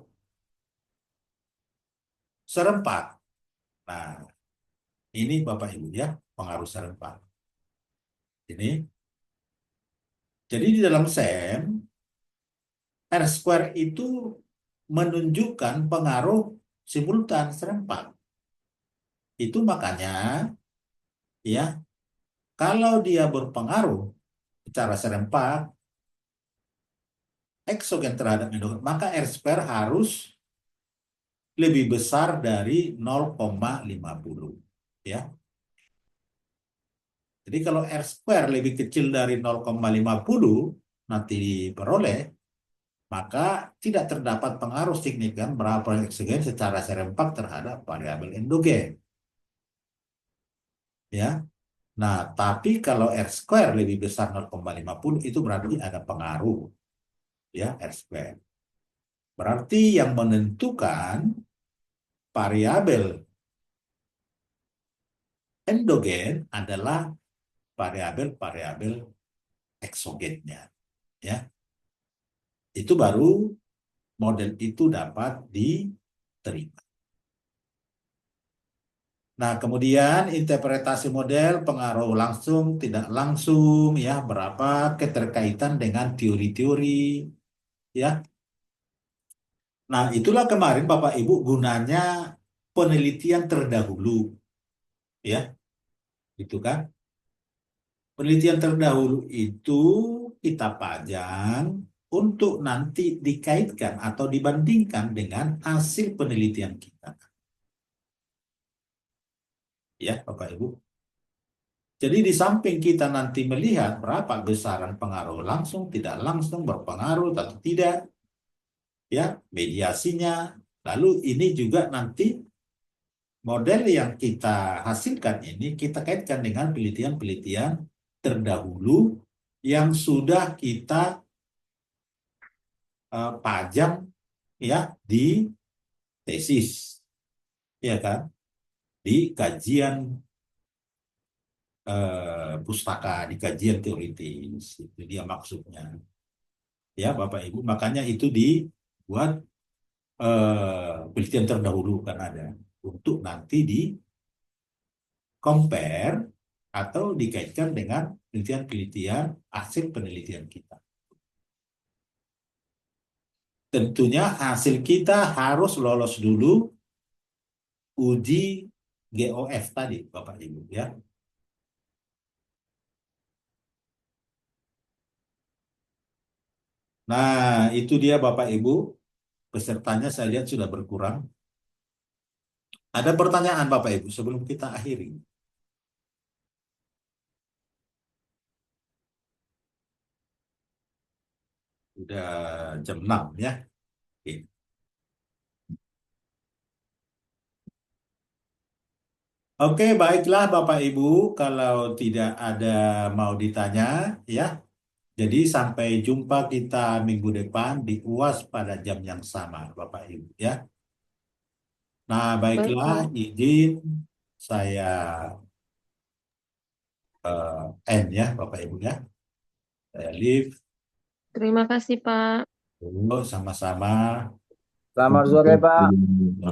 [SPEAKER 1] serempak? Nah, ini Bapak Ibu ya, pengaruh serempak. Ini. Jadi di dalam SEM, R square itu menunjukkan pengaruh simultan serempak. Itu makanya ya, kalau dia berpengaruh secara serempak eksogen terhadap endogen, maka R square harus lebih besar dari 0,50 ya. Jadi kalau R square lebih kecil dari 0,50 nanti diperoleh, maka tidak terdapat pengaruh signifikan berapa eksogen secara serempak terhadap variabel endogen. Ya. Nah, tapi kalau R square lebih besar 0,50 itu berarti ada pengaruh ya R square. Berarti yang menentukan variabel endogen adalah variabel-variabel eksogennya ya. Itu baru model itu dapat diterima. Nah, kemudian interpretasi model pengaruh langsung, tidak langsung, ya, berapa keterkaitan dengan teori-teori, ya. Nah, itulah kemarin Bapak Ibu gunanya penelitian terdahulu, ya, itu kan. Penelitian terdahulu itu kita pajang untuk nanti dikaitkan atau dibandingkan dengan hasil penelitian kita. Ya, Bapak Ibu. Jadi di samping kita nanti melihat berapa besaran pengaruh langsung, tidak langsung, berpengaruh atau tidak, ya, mediasinya. Lalu ini juga nanti model yang kita hasilkan ini kita kaitkan dengan penelitian-penelitian terdahulu yang sudah kita pajang ya di tesis, ya kan, di kajian pustaka, di kajian teoritis, itu dia maksudnya, ya Bapak Ibu. Makanya itu dibuat penelitian terdahulu kan ada untuk nanti di compare atau dikaitkan dengan penelitian-penelitian hasil penelitian kita. Tentunya hasil kita harus lolos dulu uji GOF tadi, Bapak Ibu ya. Nah, itu dia Bapak Ibu. Pesertanya saya lihat sudah berkurang. Ada pertanyaan Bapak Ibu sebelum kita akhiri? Udah jam 6 ya. Oke. Oke, baiklah Bapak Ibu, kalau tidak ada mau ditanya ya. Jadi sampai jumpa kita minggu depan di UAS pada jam yang sama Bapak Ibu ya. Nah, baiklah, izin saya end ya Bapak Ibu ya. Saya leave.
[SPEAKER 5] Terima kasih, Pak.
[SPEAKER 1] Sama-sama.
[SPEAKER 2] Selamat sore, Pak.